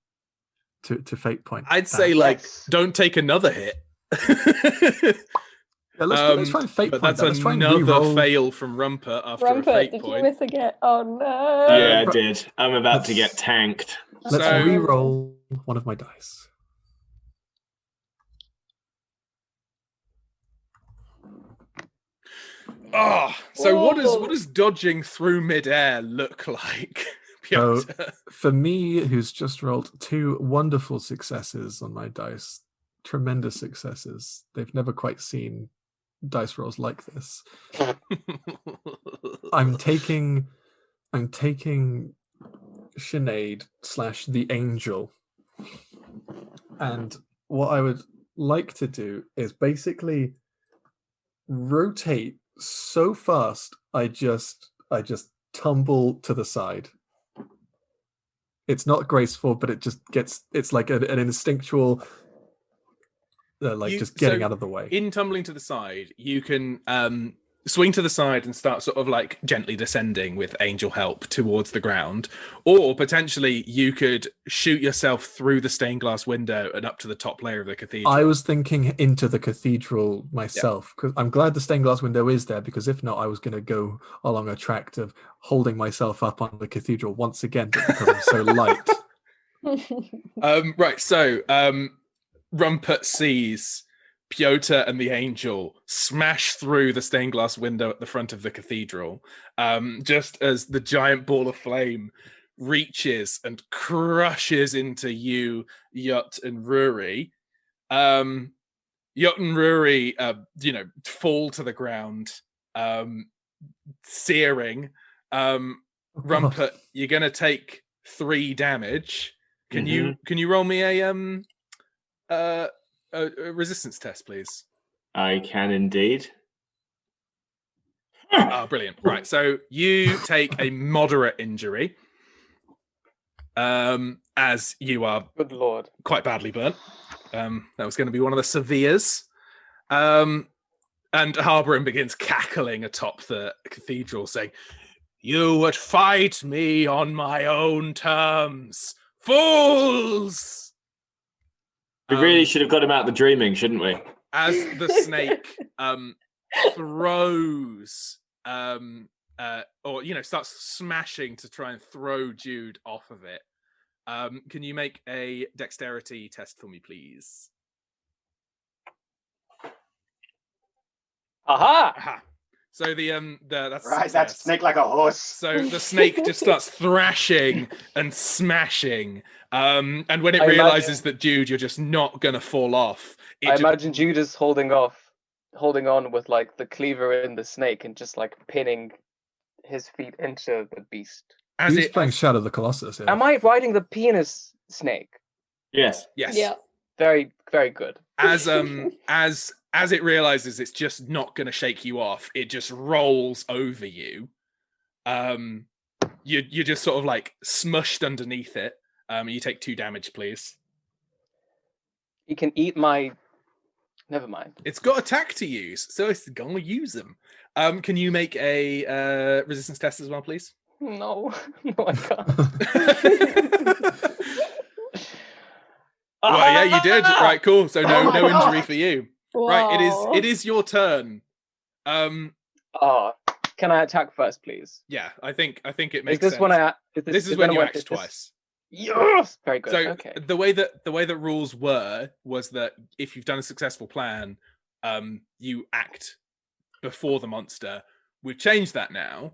fate point? I'd that? say Yes. don't take another hit. Yeah, let's try and fate but point that's that. Let's try and another re-roll. fail from Rumpert after a Rumpert, fate did point. you miss again? Oh, no. Yeah, I Ru- did. I'm about to let's- get tanked. Let's So- re-roll one of my dice. Oh, so what Whoa. does dodging through midair look like, So- Piotyr? For me, who's just rolled 2 wonderful successes on my dice, tremendous successes. They've never quite seen dice rolls like this. I'm taking Sinead / the angel, and what I would like to do is basically rotate so fast I just tumble to the side. It's not graceful, but it's like an instinctual just getting so out of the way. In tumbling to the side, you can swing to the side and start sort of like gently descending with angel help towards the ground, or potentially you could shoot yourself through the stained glass window and up to the top layer of the cathedral. I was thinking into the cathedral myself, because I'm glad the stained glass window is there, because if not, I was going to go along a tract of holding myself up on the cathedral once again, but because I'm so light. Right, so Rumpert sees Piotyr and the angel smash through the stained glass window at the front of the cathedral, just as the giant ball of flame reaches and crushes into you, Yut and Ruri. Yut and Ruri, fall to the ground, searing. Rumpert, you're gonna take 3 damage. Can you roll me a resistance test, please? I can indeed. Ah, brilliant. Right, so you take a moderate injury, as you are Good lord. quite badly burnt. That was going to be one of the severes. And Harborin begins cackling atop the cathedral, saying, "You would fight me on my own terms, fools!" We really should have got him out the dreaming, shouldn't we? As the snake throws starts smashing to try and throw Jude off of it. Can you make a dexterity test for me, please? Aha! Aha. So that's Right, success. that's snake like a horse. So the snake just starts thrashing and smashing. And when it I realizes that, Jude, you're just not gonna fall off. I imagine Jude is holding on with like the cleaver in the snake and just like pinning his feet into the beast. He's playing Shadow of the Colossus here. Am I riding the penis snake? Yes. Yes. Yeah. Very, very good. As it realizes it's just not going to shake you off, it just rolls over you. You're just sort of like smushed underneath it. You take 2 damage, please. He can eat my. Never mind. It's got attack to use, so it's going to use them. Can you make a resistance test as well, please? No, no, I can't. Well, yeah, you did. Right, cool. So no my injury God. for you. Wow. Right, it is your turn. Oh, can I attack first, please? Yeah, I think it Is makes this sense. when I? This is when you act twice. Yes, very good. So Okay. the way that rules was that if you've done a successful plan, you act before the monster. we've changed that now.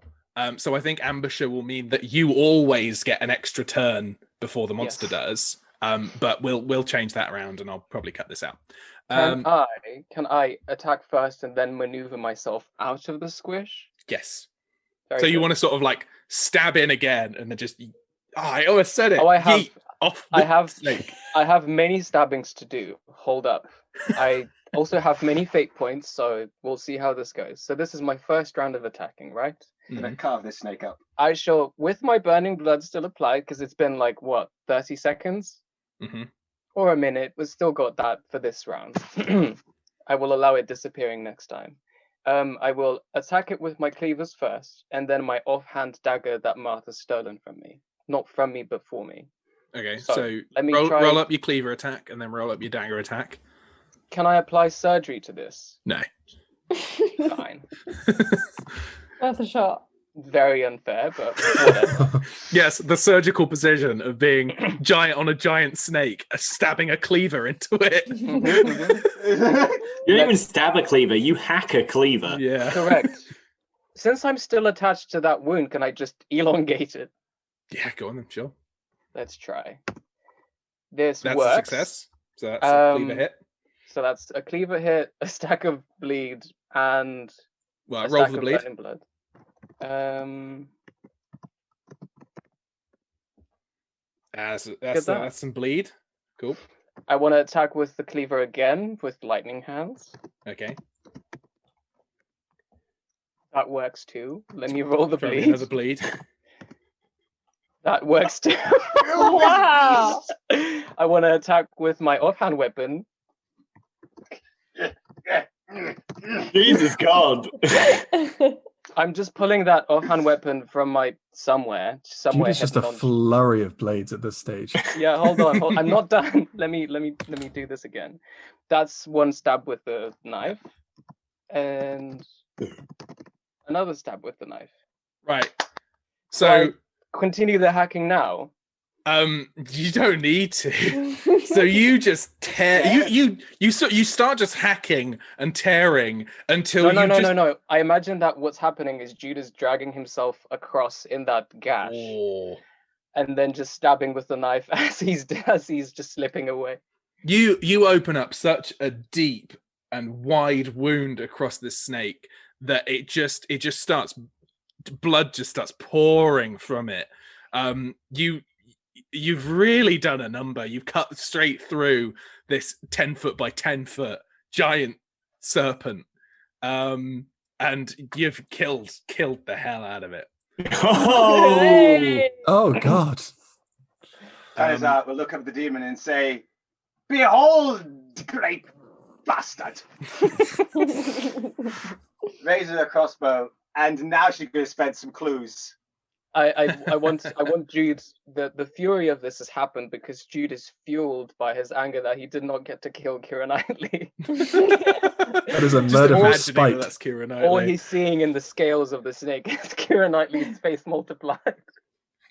So I think ambusher will mean that you always get an extra turn before the monster does. But we'll change that around, and I'll probably cut this out. Can I attack first and then maneuver myself out of the squish? Yes. Very so you good. want to sort of like stab in again, and then just I almost said it. Oh, I have. Yeet off I the have. snake. I have many stabbings to do. Hold up. I also have many fate points, so we'll see how this goes. So this is my first round of attacking, right? I'm gonna carve this snake up. I shall, with my burning blood still applied, because it's been like what, 30 seconds? Mm-hmm. Or a minute. We've still got that for this round. I will allow it disappearing next time. I will attack it with my cleavers first, and then my offhand dagger that Martha's stolen from me. Not from me, but for me. Okay, So, so let me roll up your cleaver attack, and then roll up your dagger attack. Can I apply surgery to this? No. Fine. Worth a shot. Very unfair, but whatever. Yes, the surgical precision of being giant on a giant snake, stabbing a cleaver into it. You don't even stab a cleaver, you hack a cleaver. Yeah. Correct. Since I'm still attached to that wound, can I just elongate it? Yeah, go on then, sure. Let's try. This That's works. a success. So that's a cleaver hit. So that's a cleaver hit, a stack of bleed, and Well, a roll stack for the of bleed. burning blood. That's some bleed. Cool. I want to attack with the cleaver again with lightning hands. Okay. That works too. Let me roll the Throw me bleed. another bleed. That works too. Wow. I want to attack with my offhand weapon. Jesus God. I'm just pulling that offhand weapon from my somewhere Jude is just a hidden on- flurry of blades at this stage. Yeah, hold on. I'm not done. Let me do this again. That's one stab with the knife, and another stab with the knife. Right. So So continue the hacking now. you don't need to. So you just tear. You start just hacking and tearing until No. I imagine that what's happening is Jude is dragging himself across in that gash, Oh. and then just stabbing with the knife as he's just slipping away. You open up such a deep and wide wound across this snake that it just starts, blood just starts pouring from it. You've really done a number. You've cut straight through this 10-foot by 10-foot giant serpent, and you've killed the hell out of it. Oh, Hey. Oh God! Tanazart will look up at the demon and say, "Behold, great bastard!" Raises her crossbow, and now she's going to spend some clues. I want Jude. The fury of this has happened because Jude is fueled by his anger that he did not get to kill Keira Knightley. That is a Just murder for imagining spite. that's Keira Knightley. All he's seeing in the scales of the snake is Keira Knightley's face multiplied.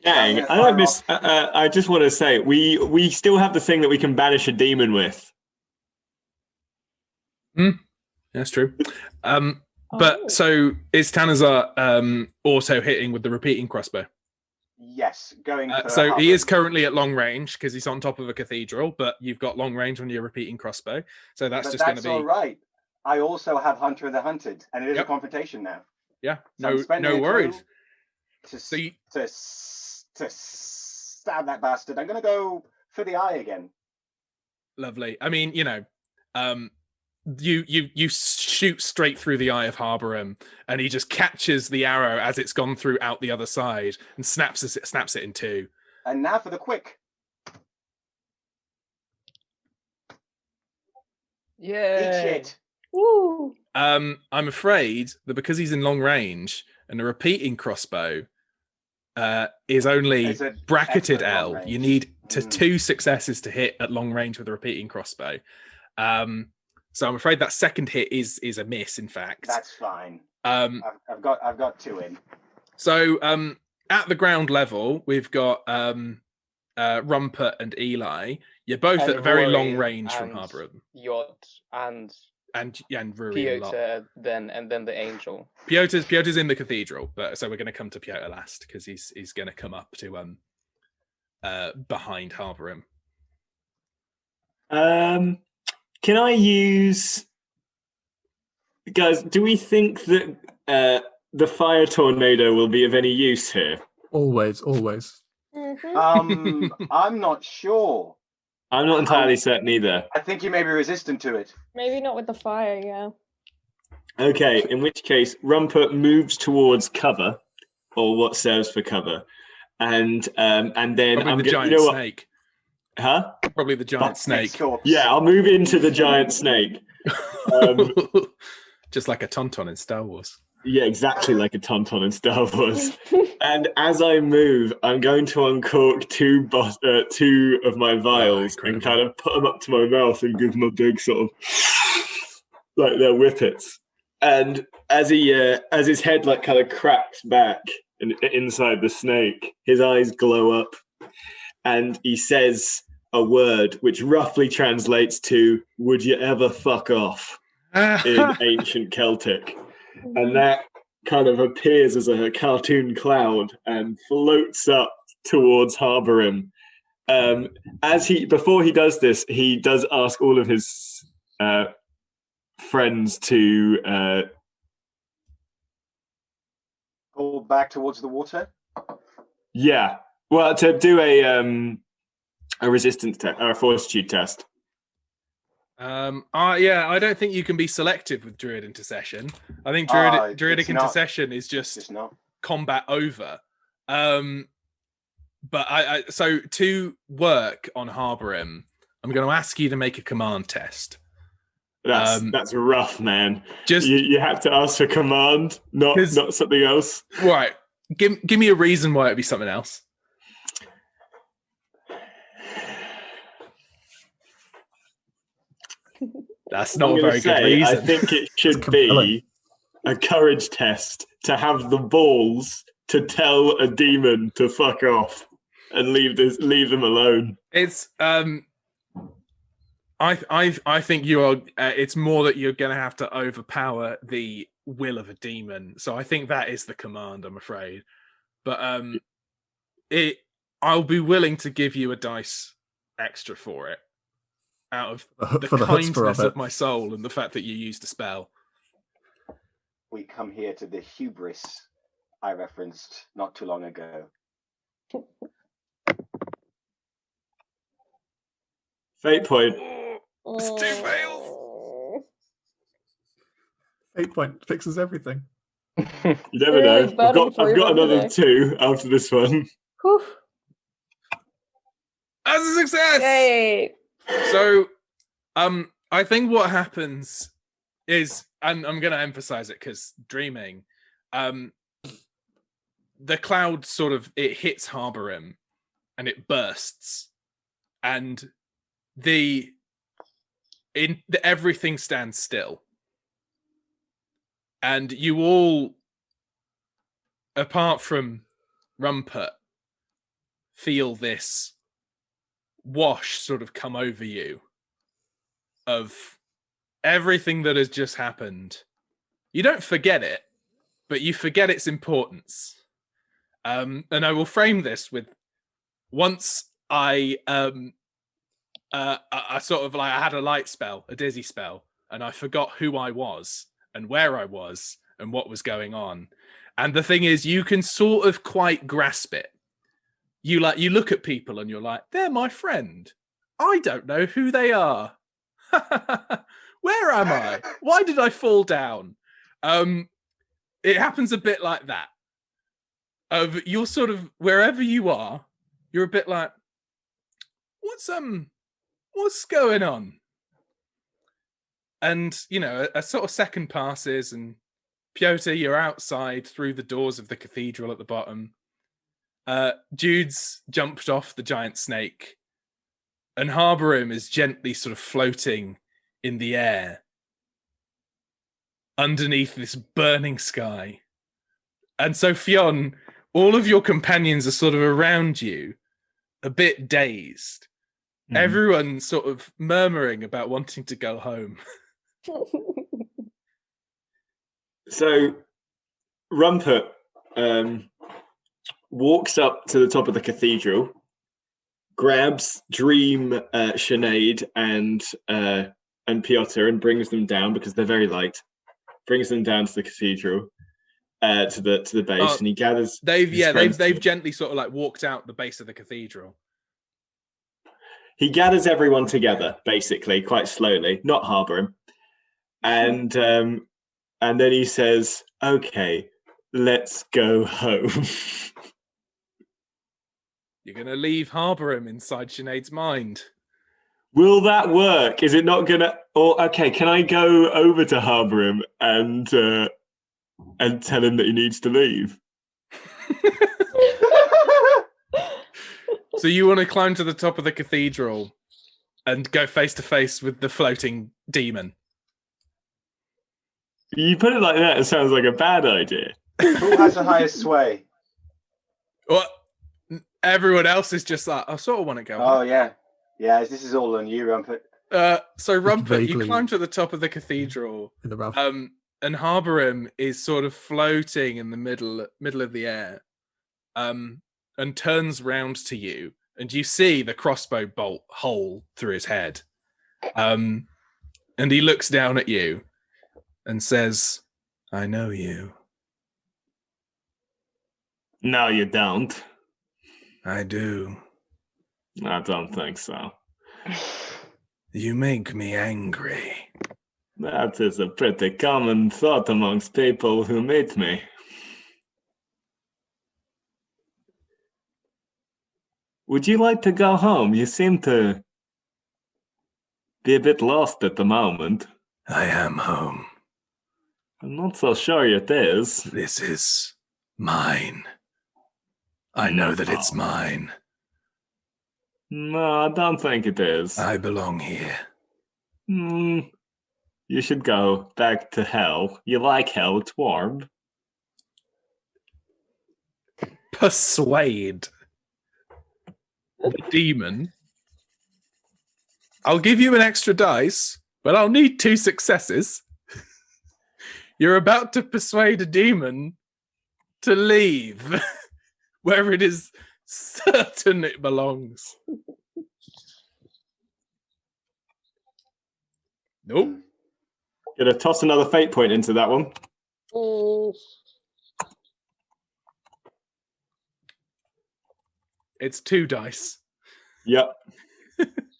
dang. I just want to say, we still have the thing that we can banish a demon with. That's true. But so is Tanazart auto hitting with the repeating crossbow? Yes, going for So he Harper. is currently at long range because he's on top of a cathedral, but you've got long range on your repeating crossbow. So that's But just going to that's be all right. I also have Hunter of the Hunted, and it is Yep. a confrontation now. yeah, So I'm spending no a worries. clue So you, to stab that bastard. I'm going to go for the eye again. lovely. I mean, you shoot straight through the eye of Harborum, and he just catches the arrow as it's gone through out the other side and snaps it in two. And now for the quick. Eat Yeah. shit. Woo. I'm afraid that because he's in long range and a repeating crossbow is only It's a bracketed excellent long L, range. you need Mm. 2 successes to hit at long range with a repeating crossbow. So I'm afraid that second hit is a miss. In fact, That's fine. um, I've got 2 in. so at the ground level, we've got Rumpert and Eli. You're both And at very long Rory range from and Harborum. Yacht and and Ruri and Lot. Piotyr, and then the angel. Piotr's in the cathedral, but so we're going to come to Piotyr last because he's going to come up to behind Harborim. Can I use, guys? Do we think that the fire tornado will be of any use here? Always. I'm not sure. I'm not entirely certain either. I think you may be resistant to it. Maybe not with the fire, yeah. Okay, in which case Rumpert moves towards cover, or what serves for cover, and then Probably I'm the going. giant You know what? snake. Huh? Probably the giant snake. Yeah, I'll move into the giant snake. Just like a tauntaun in Star Wars. Yeah, exactly like a tauntaun in Star Wars. And as I move, I'm going to uncork two of my vials and kind of put them up to my mouth and give them a big sort of like they're whippets. And as his head like kind of cracks back and inside the snake, his eyes glow up, and he says a word which roughly translates to "Would you ever fuck off?" in ancient Celtic. And that kind of appears as a cartoon cloud and floats up towards Harborim. Before he does this, he does ask all of his friends to Pull back towards the water. Yeah, well, to do a resistance test or a fortitude test. I don't think you can be selective with Druid Intercession. I think Druidic Intercession is just combat over. But so to work on Harborim, I'm going to ask you to make a command test. That's rough, man. Just you have to ask for command, not something else. Right. Give me a reason why it'd be something else. That's not a very good reason. I think it should be a courage test to have the balls to tell a demon to fuck off and leave them alone. It's I think you are. It's more that you're going to have to overpower the will of a demon. So I think that is the command. I'm afraid, but I'll be willing to give you a dice extra for it, out of the kindness of my soul and the fact that you used a spell. We come here to the hubris I referenced not too long ago. Fate point. It's 2 fails. Fate point fixes everything. You never know. I've got another 2 after this one. Whew. That's a success. Yay. So, I think what happens is, and I'm going to emphasize it because dreaming, the cloud sort of, it hits Harborim and it bursts, and everything stands still, and you all, apart from Rumpert, feel this wash sort of come over you of everything that has just happened. You don't forget it, but you forget its importance. And I will frame this with, once I sort of like, I had a light spell, a dizzy spell, and I forgot who I was and where I was and what was going on. And the thing is, you can sort of quite grasp it. You look at people and you're like, they're my friend. I don't know who they are. Where am I? Why did I fall down? It happens a bit like that. You're sort of, wherever you are, you're a bit like, what's going on? And, you know, a sort of second passes, and Piotyr, you're outside through the doors of the cathedral at the bottom. Jude's jumped off the giant snake, and Harborim is gently sort of floating in the air underneath this burning sky. And so, Fionn, all of your companions are sort of around you, a bit dazed. Mm-hmm. Everyone sort of murmuring about wanting to go home. So Rumpert walks up to the top of the cathedral, grabs Dream, Sinead, and Piotyr, and brings them down because they're very light. Brings them down to the cathedral, to the base, and he gathers. They've gently sort of like walked out the base of the cathedral. He gathers everyone together, basically, quite slowly, not harbour him, and then he says, "Okay, let's go home." You're going to leave Harbourham inside Sinead's mind. Will that work? Is it not going to... Or, okay, can I go over to Harbourham and tell him that he needs to leave? So you want to climb to the top of the cathedral and go face to face with the floating demon? You put it like that, it sounds like a bad idea. Who has the highest sway? What? Everyone else is just like, I sort of want to go. Oh, yeah. Yeah, this is all on you, Rumpert. So Rumpert, you Vaguely. climb to the top of the cathedral, In the rough. and Harbourham is sort of floating in the middle of the air, and turns round to you, and you see the crossbow bolt hole through his head, and he looks down at you and says, "I know you." No, you don't. "I do. I don't think so. You make me angry." That is a pretty common thought amongst people who meet me. Would you like to go home? You seem to be a bit lost at the moment. "I am home. I'm not so sure it is. This is mine. I know that it's mine. No, I don't think it is. I belong here." You should go back to hell. You like hell, it's warm. Persuade the demon. I'll give you an extra dice, but I'll need 2 successes. You're about to persuade a demon to leave where it is certain it belongs. Nope. Gonna toss another fate point into that one. It's 2 dice. Yep.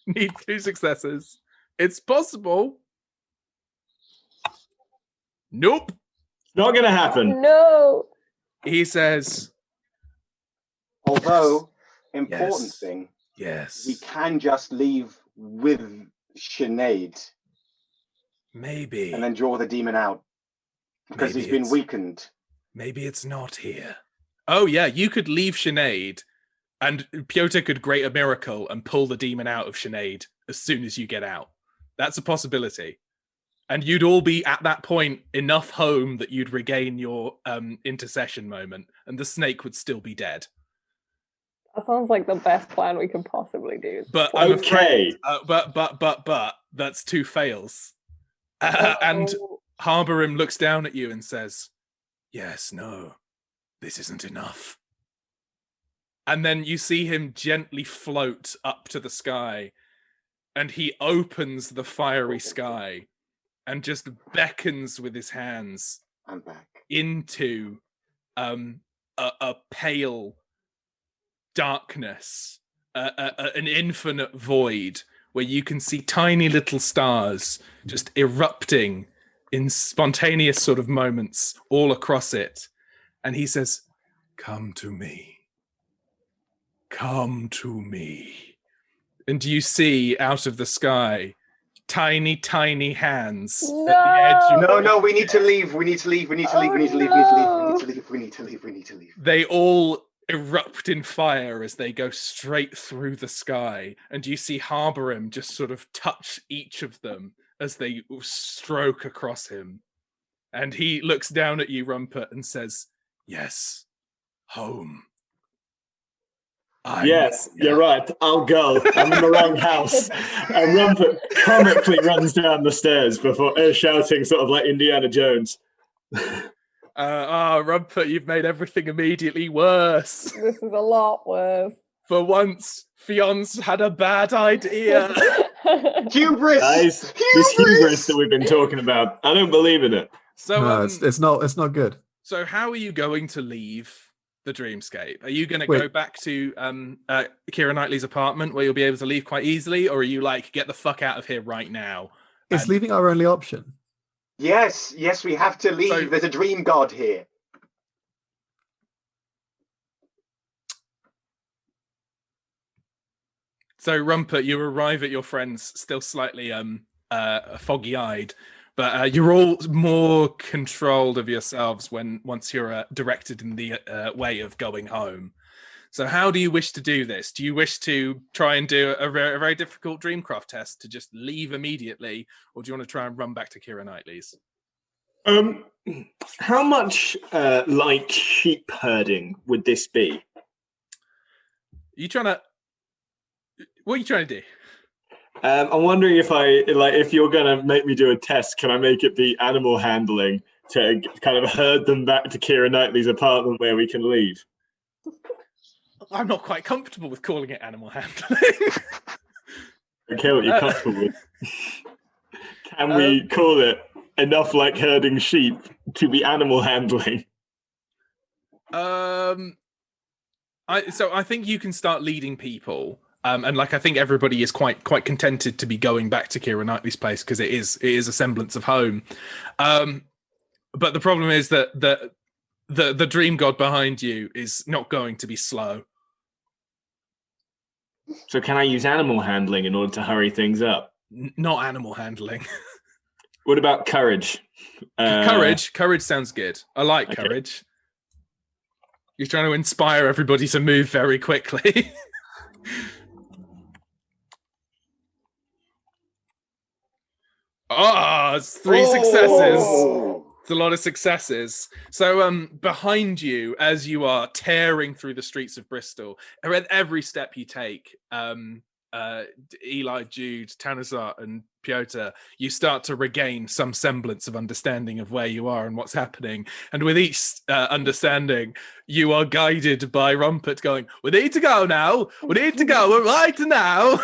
Need 2 successes. It's possible. Nope. Not gonna happen. No. He says, Although, important Yes. thing, yes, we can just leave with Sinead maybe. and then draw the demon out. Because Maybe he's been it's- weakened. Maybe it's not here. Oh, yeah, you could leave Sinead, and Piotyr could create a miracle and pull the demon out of Sinead as soon as you get out. That's a possibility. And you'd all be at that point enough home that you'd regain your intercession moment, and the snake would still be dead. That sounds like the best plan we could possibly do. But I'm afraid, Okay. but that's 2 fails. And Oh. Harbourham looks down at you and says, "Yes, no, this isn't enough." And then you see him gently float up to the sky, and he opens the fiery sky and just beckons with his hands I'm back. into a pale darkness, an infinite void where you can see tiny little stars just erupting in spontaneous sort of moments all across it. And he says, "Come to me. Come to me." And you see out of the sky tiny, tiny hands at the edge. No, we need to leave. We need to leave. We need to leave. We need to leave. We need to leave. We need to leave. We need to leave. We need to leave. They all erupt in fire as they go straight through the sky, and you see Harbourham just sort of touch each of them as they stroke across him. And he looks down at you, Rumpert, and says, "Yes, home. Yes, you're right. I'll go. I'm in the wrong house. And Rumpert comically runs down the stairs before shouting, sort of like Indiana Jones. Rumpert, you've made everything immediately worse. This is a lot worse. For once, Fionn had a bad idea. Hubris! Guys, this hubris that we've been talking about, I don't believe in it. So, No, it's not good. So how are you going to leave the dreamscape? Are you going to Wait. go back to Keira Knightley's apartment where you'll be able to leave quite easily, or are you like, get the fuck out of here right now? Is And- leaving our only option? Yes, we have to leave. So- There's a dream god here. So Rumpert, you arrive at your friends still slightly foggy-eyed, but you're all more controlled of yourselves once you're directed in the way of going home. So how do you wish to do this? Do you wish to try and do a very difficult Dreamcraft test to just leave immediately, or do you want to try and run back to Keira Knightley's? How much like sheep herding would this be? What are you trying to do? I'm wondering if you're gonna make me do a test, can I make it be animal handling to kind of herd them back to Keira Knightley's apartment where we can leave? I'm not quite comfortable with calling it animal handling. Okay, what you're comfortable with. Can we call it enough like herding sheep to be animal handling? I think you can start leading people. And I think everybody is quite contented to be going back to Keira Knightley's place because it is a semblance of home. But the problem is that the dream god behind you is not going to be slow. So can I use animal handling in order to hurry things up? Not animal handling. What about courage? Courage sounds good. I like courage. You're trying to inspire everybody to move very quickly. It's 3 successes. Oh. It's a lot of successes. So behind you, as you are tearing through the streets of Bristol, at every step you take, Eli, Jude, Tanazart, and Piotyr, you start to regain some semblance of understanding of where you are and what's happening. And with each understanding, you are guided by Rumpert going, "We need to go now. We need to go. We're right now."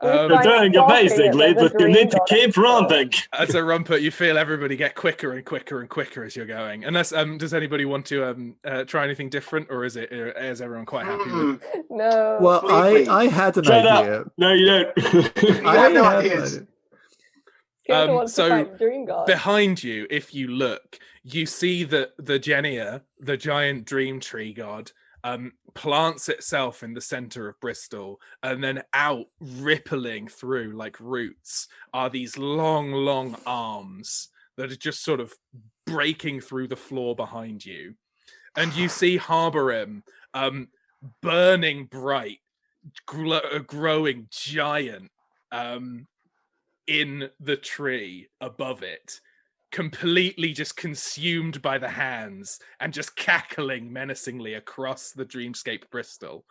You're doing amazingly, but you need to keep running. As a Rumpert, you feel everybody get quicker and quicker and quicker as you're going. Unless, does anybody want to try anything different, or is everyone quite happy with? No. Well, Please. I had an Shut idea. up. No, you don't. I have no ideas. Kyoto wants so to fight Dream God. Behind you, if you look, you see that the Genia, the giant dream tree god, plants itself in the center of Bristol, and then out rippling through like roots are these long arms that are just sort of breaking through the floor behind you. And you see Harborim burning bright, growing giant in the tree above it, completely just consumed by the hands and just cackling menacingly across the dreamscape Bristol.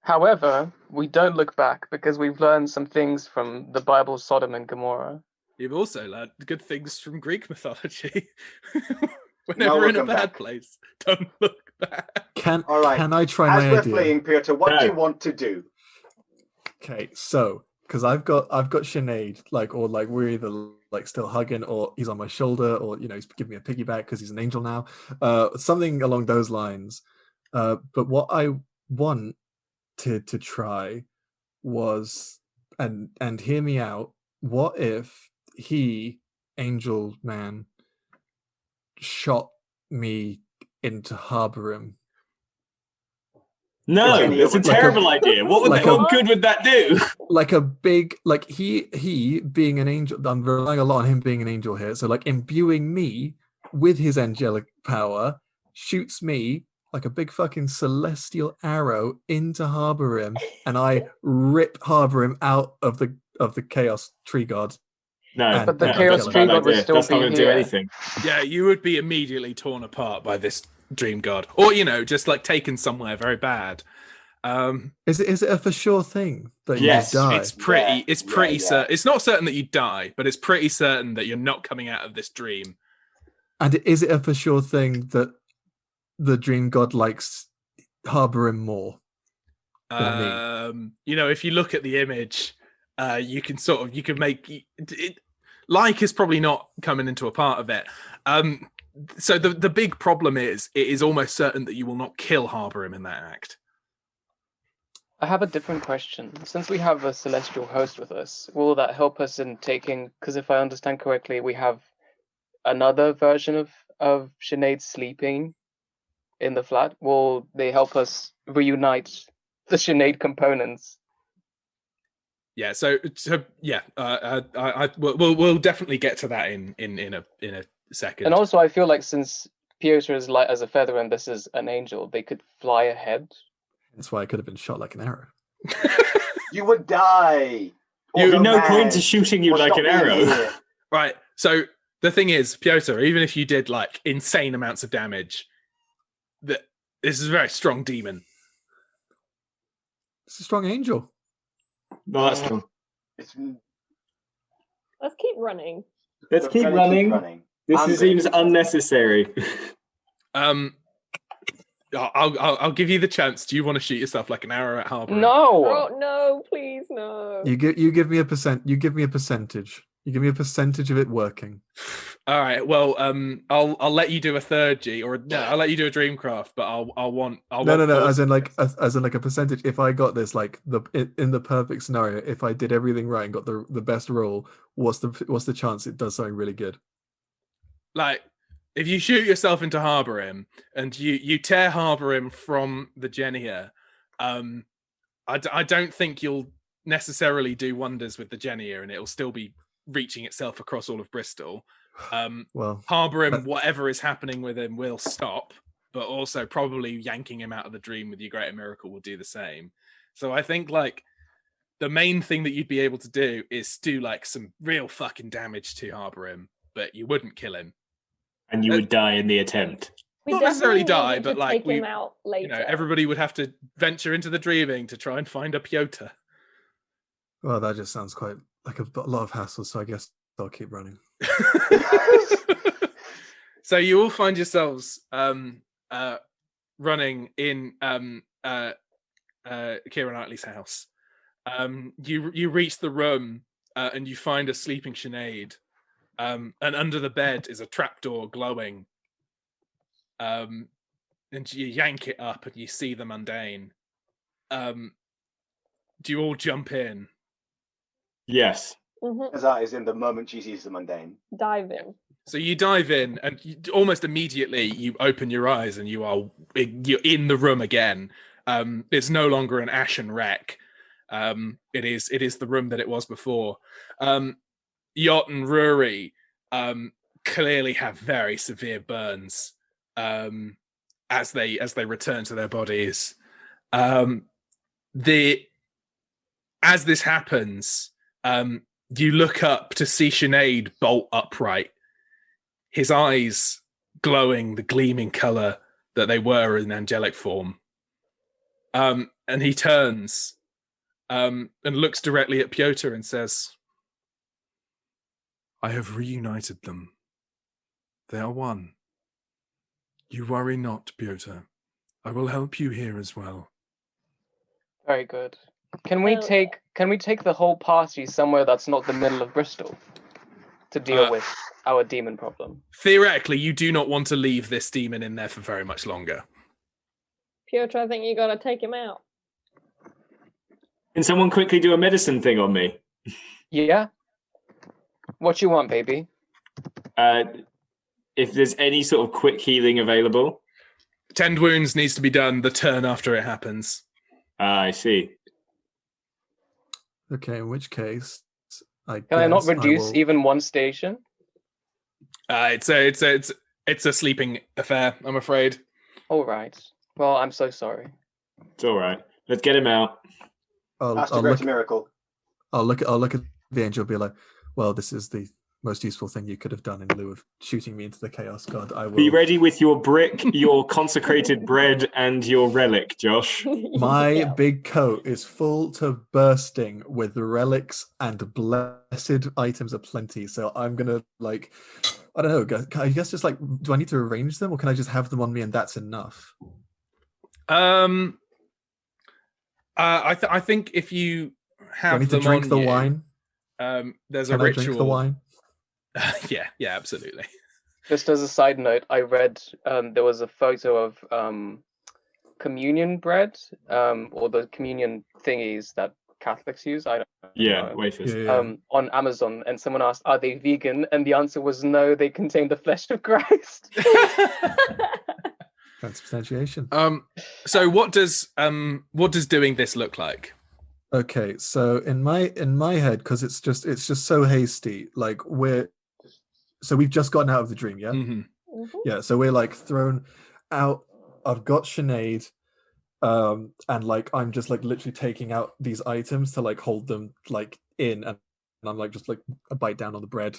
However, we don't look back because we've learned some things from the Bible's Sodom and Gomorrah. You've also learned good things from Greek mythology. No Whenever in a looking bad back. place, don't look back. All right. Can I try As my we're idea? playing, Piotyr, what No. do you want to do? Okay, so because I've got Sinead, or we're either still hugging, or he's on my shoulder, or he's giving me a piggyback because he's an angel now, something along those lines. But what I wanted to try was, and hear me out. What if he, angel man, shot me into Harborim? No, Continue it's a with terrible idea. What good would that do? Like a big, he being an angel. I'm relying a lot on him being an angel here. So imbuing me with his angelic power, shoots me like a big fucking celestial arrow into Harborim, and I rip Harborim out of the chaos tree god. No, But the no, Chaos that's a Tree bad God would idea. still That's not be going to do here. anything. Yeah, you would be immediately torn apart by this dream god, or just like taken somewhere very bad. Is it a for sure thing that Yes, you die? It's pretty. It's pretty yeah. certain. It's not certain that you die, but it's pretty certain that you're not coming out of this dream. And is it a for sure thing that the dream god likes harbor him more? If you look at the image, you can make it. Like is probably not coming into a part of it. So the big problem is it is almost certain that you will not kill harbor him in that act. I have a different question. Since we have a celestial host with us, will that help us in taking? Because if I understand correctly, we have another version of Sinead sleeping in the flat. Will they help us reunite the Sinead components? Yeah. So yeah. We'll definitely get to that in a second. And also, I feel like since Piotyr is light as a feather and this is an angel, they could fly ahead. That's why I could have been shot like an arrow. You would die. You Although, no man, point to shooting you we'll like stop an being arrow. here. Right. So the thing is, Piotyr, even if you did like insane amounts of damage, this is a very strong demon. It's a strong angel. No, that's true. It's, Let's keep running. Let's we're keep gonna running. This I'm gonna seems keep running. unnecessary. I'll give you the chance. Do you want to shoot yourself like an arrow at Harbour? No. Oh no, please no. You give me a percent. You give me a percentage. You give me a percentage of it working. All right. Well, I'll let you do a third G, or no, I'll let you do a Dreamcraft, but I'll want. No. As in like a percentage. If I got this, like in the perfect scenario, if I did everything right and got the best roll, what's the chance it does something really good? Like, if you shoot yourself into Harborim and you tear Harborim from the Genia, I don't think you'll necessarily do wonders with the Genia, and it'll still be reaching itself across all of Bristol. Well, Harborim, whatever is happening with him will stop, but also probably yanking him out of the dream with your greater miracle will do the same. So I think like the main thing that you'd be able to do is do like some real fucking damage to Harborim, but you wouldn't kill him. And you would die in the attempt. We Not necessarily definitely die, needed but to like take him out later. everybody would have to venture into the dreaming to try and find a Piotyr. well, that just sounds quite like a lot of hassle. So I guess I'll keep running. So you all find yourselves running in Keira Knightley's house. You reach the room and you find a sleeping Sinead. And under the bed is a trapdoor glowing. And you yank it up and you see the mundane. Do you all jump in? Yes. Tanazart is in the moment she sees the mundane. Dive in. So you dive in, and almost immediately you open your eyes, and you're in the room again. It's no longer an ashen wreck. It is the room that it was before. Yacht and Rory clearly have very severe burns as they return to their bodies. As this happens, you look up to see Sinead bolt upright, his eyes glowing the gleaming color that they were in angelic form. And he turns and looks directly at Piotyr and says, I have reunited them. They are one. You worry not, Piotyr. I will help you here as well. Very good. Can we take the whole party somewhere that's not the middle of Bristol to deal with our demon problem? Theoretically, you do not want to leave this demon in there for very much longer. Piotyr, I think you gotta take him out. Can someone quickly do a medicine thing on me? Yeah. What you want, baby? If there's any sort of quick healing available. 10 wounds needs to be done the turn after it happens. I see. Okay, in which case, Can I not reduce even one station? It's a sleeping affair, I'm afraid. All right. Well, I'm so sorry. It's all right. Let's get him out. That's the greater miracle. I'll look at the angel and be like, well, this is the most useful thing you could have done in lieu of shooting me into the Chaos God. I will Be ready with your brick, your consecrated bread, and your relic, Josh. My Yeah. big coat is full to bursting with relics and blessed items aplenty. So I'm gonna I don't know. I guess just do I need to arrange them, or can I just have them on me and that's enough? I think if you have Do I need them to drink on the you, wine? there's Can a I ritual. drink the wine? Yeah, absolutely. Just as a side note, I read there was a photo of communion bread, or the communion thingies that Catholics use. I don't Yeah, know. wafers. Yeah. On Amazon, and someone asked, "Are they vegan?" And the answer was no. They contain the flesh of Christ. Transubstantiation. So what does doing this look like? Okay, so in my head, because it's just so hasty. We've just gotten out of the dream, yeah. Mm-hmm. Mhm. Yeah, so we're thrown out. I've got Sinead, and I'm just literally taking out these items to hold them in, and I'm just a bite down on the bread,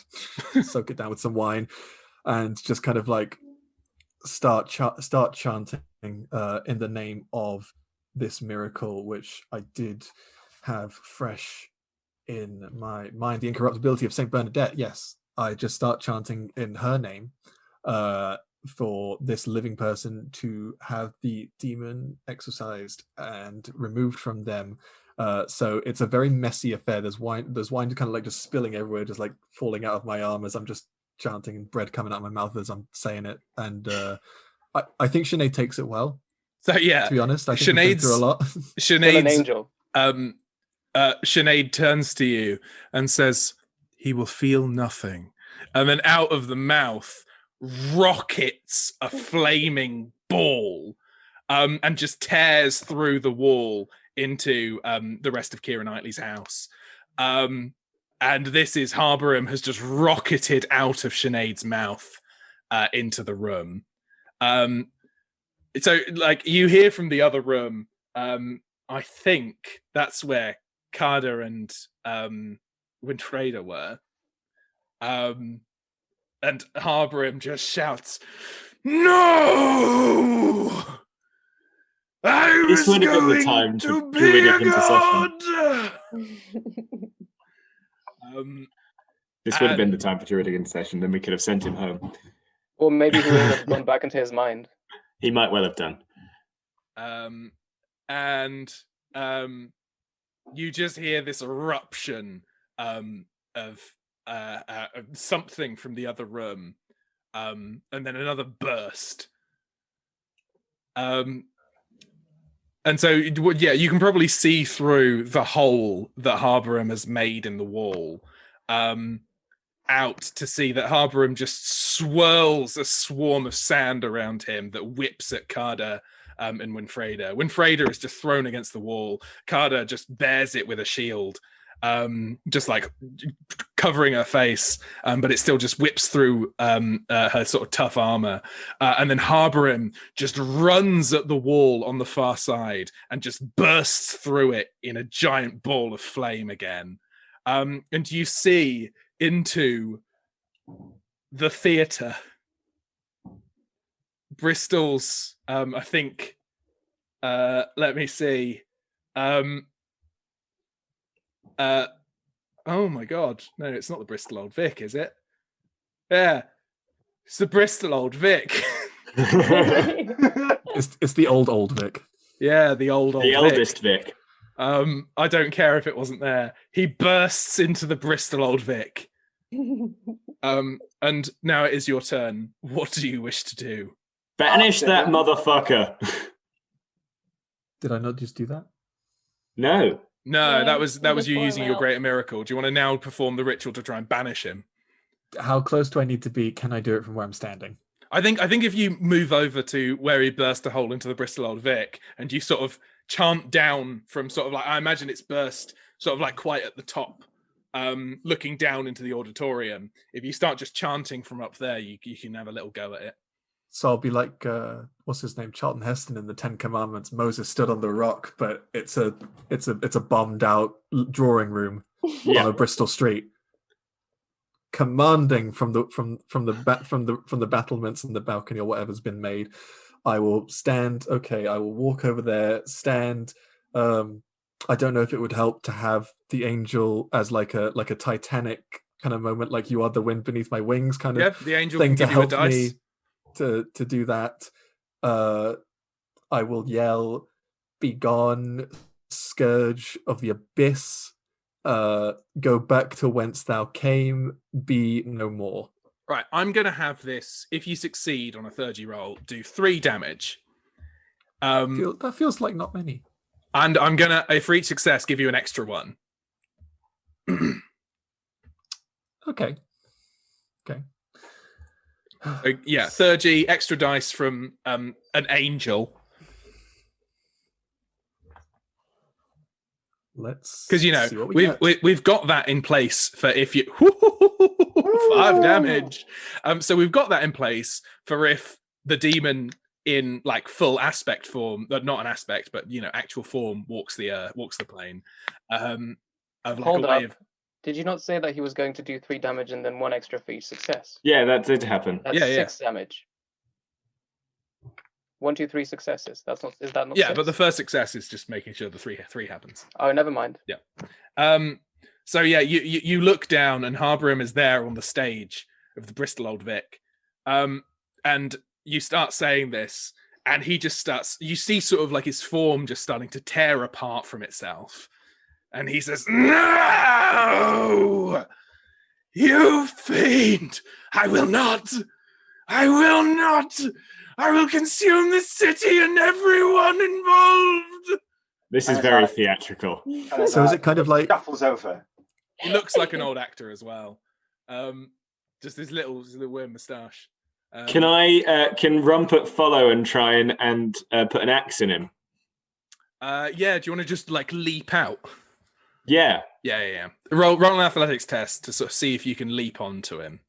soak it down with some wine, and just kind of start chanting in the name of this miracle, which I did have fresh in my mind, the incorruptibility of Saint Bernadette. Yes, I just start chanting in her name for this living person to have the demon exorcised and removed from them. So it's a very messy affair. There's wine kind of just spilling everywhere, just falling out of my arm as I'm just chanting, and bread coming out of my mouth as I'm saying it. And I think Sinead takes it well. So yeah, To be honest, I think we've been through a lot. Still an Sinead's angel. Sinead turns to you and says, "He will feel nothing," and then out of the mouth rockets a flaming ball, and just tears through the wall into the rest of Keira Knightley's house. And this is Harborim has just rocketed out of Sinead's mouth into the room. So you hear from the other room, I think that's where Carda and Winfreda were. And Harborim just shouts, "No! This would have been the time for druidic intercession. This would have been the time for druidic intercession, then we could have sent him home. Or maybe he would have gone back into his mind. He might well have done. And you just hear this eruption of something from the other room, and then another burst. And so, yeah, you can probably see through the hole that Harborim has made in the wall, out to see that Harborim just swirls a swarm of sand around him that whips at Carda and Winfreda. Winfreda is just thrown against the wall. Carda just bears it with a shield, just covering her face, but it still just whips through her sort of tough armor. And then Harborim just runs at the wall on the far side and just bursts through it in a giant ball of flame again. And you see into the theatre. Bristol's, I think, let me see. Oh my God. No, it's not the Bristol Old Vic, is it? Yeah. It's the Bristol Old Vic. It's the old Vic. Yeah, the old The Vic. eldest Vic. I don't care if it wasn't there. He bursts into the Bristol Old Vic. And now it is your turn. What do you wish to do? Banish that motherfucker. Did I not just do that? No. No, Yeah, that was just you throw him using your out. greater miracle. Do you want to now perform the ritual to try and banish him? How close do I need to be? Can I do it from where I'm standing? I think if you move over to where he burst a hole into the Bristol Old Vic and you sort of chant down from sort of I imagine it's burst sort of quite at the top, looking down into the auditorium. If you start just chanting from up there, you can have a little go at it. So I'll be like, what's his name? Charlton Heston in the Ten Commandments. Moses stood on the rock, but it's a bombed out drawing room on a Bristol street. commanding from the battlements and the balcony or whatever's been made. I will stand. Okay, I will walk over there. Stand. I don't know if it would help to have the angel as like a Titanic kind of moment, like you are the wind beneath my wings kind of the angel thing can to give you a help dice. me to do that. I will yell, "Be gone, scourge of the abyss! Go back to whence thou came. Be no more." Right, I'm going to have this. If you succeed on a 30 roll, do 3 damage. That feels like not many. And I'm going to, for each success, give you an extra one. Okay. Yeah, 30 extra dice from an angel. Let's Because see what we get. we've got that in place for if you 5 damage. So we've got that in place for if the demon in like full aspect form, not an aspect, but actual form walks the plane. Of like Hold a way up. Did you not say that he was going to do 3 damage and then 1 extra for each success? Yeah, that did happen. That's 6 damage. 1, 2, 3 successes. Is that not? Yeah, 6? but the first success is just making sure the three happens. Oh, never mind. Yeah. So yeah, you look down and Harborim is there on the stage of the Bristol Old Vic, and you start saying this, and he just starts. You see sort of like his form just starting to tear apart from itself, and he says, "No, you fiend! I will not! I will not! I will consume the city and everyone involved!" This is very theatrical. So is it kind of like shuffles over? He looks like an old actor as well. Just his little weird moustache. Can Rumpert follow and try and put an axe in him? Yeah. Do you want to just like leap out? Yeah. Yeah. Roll an athletics test to sort of see if you can leap onto him.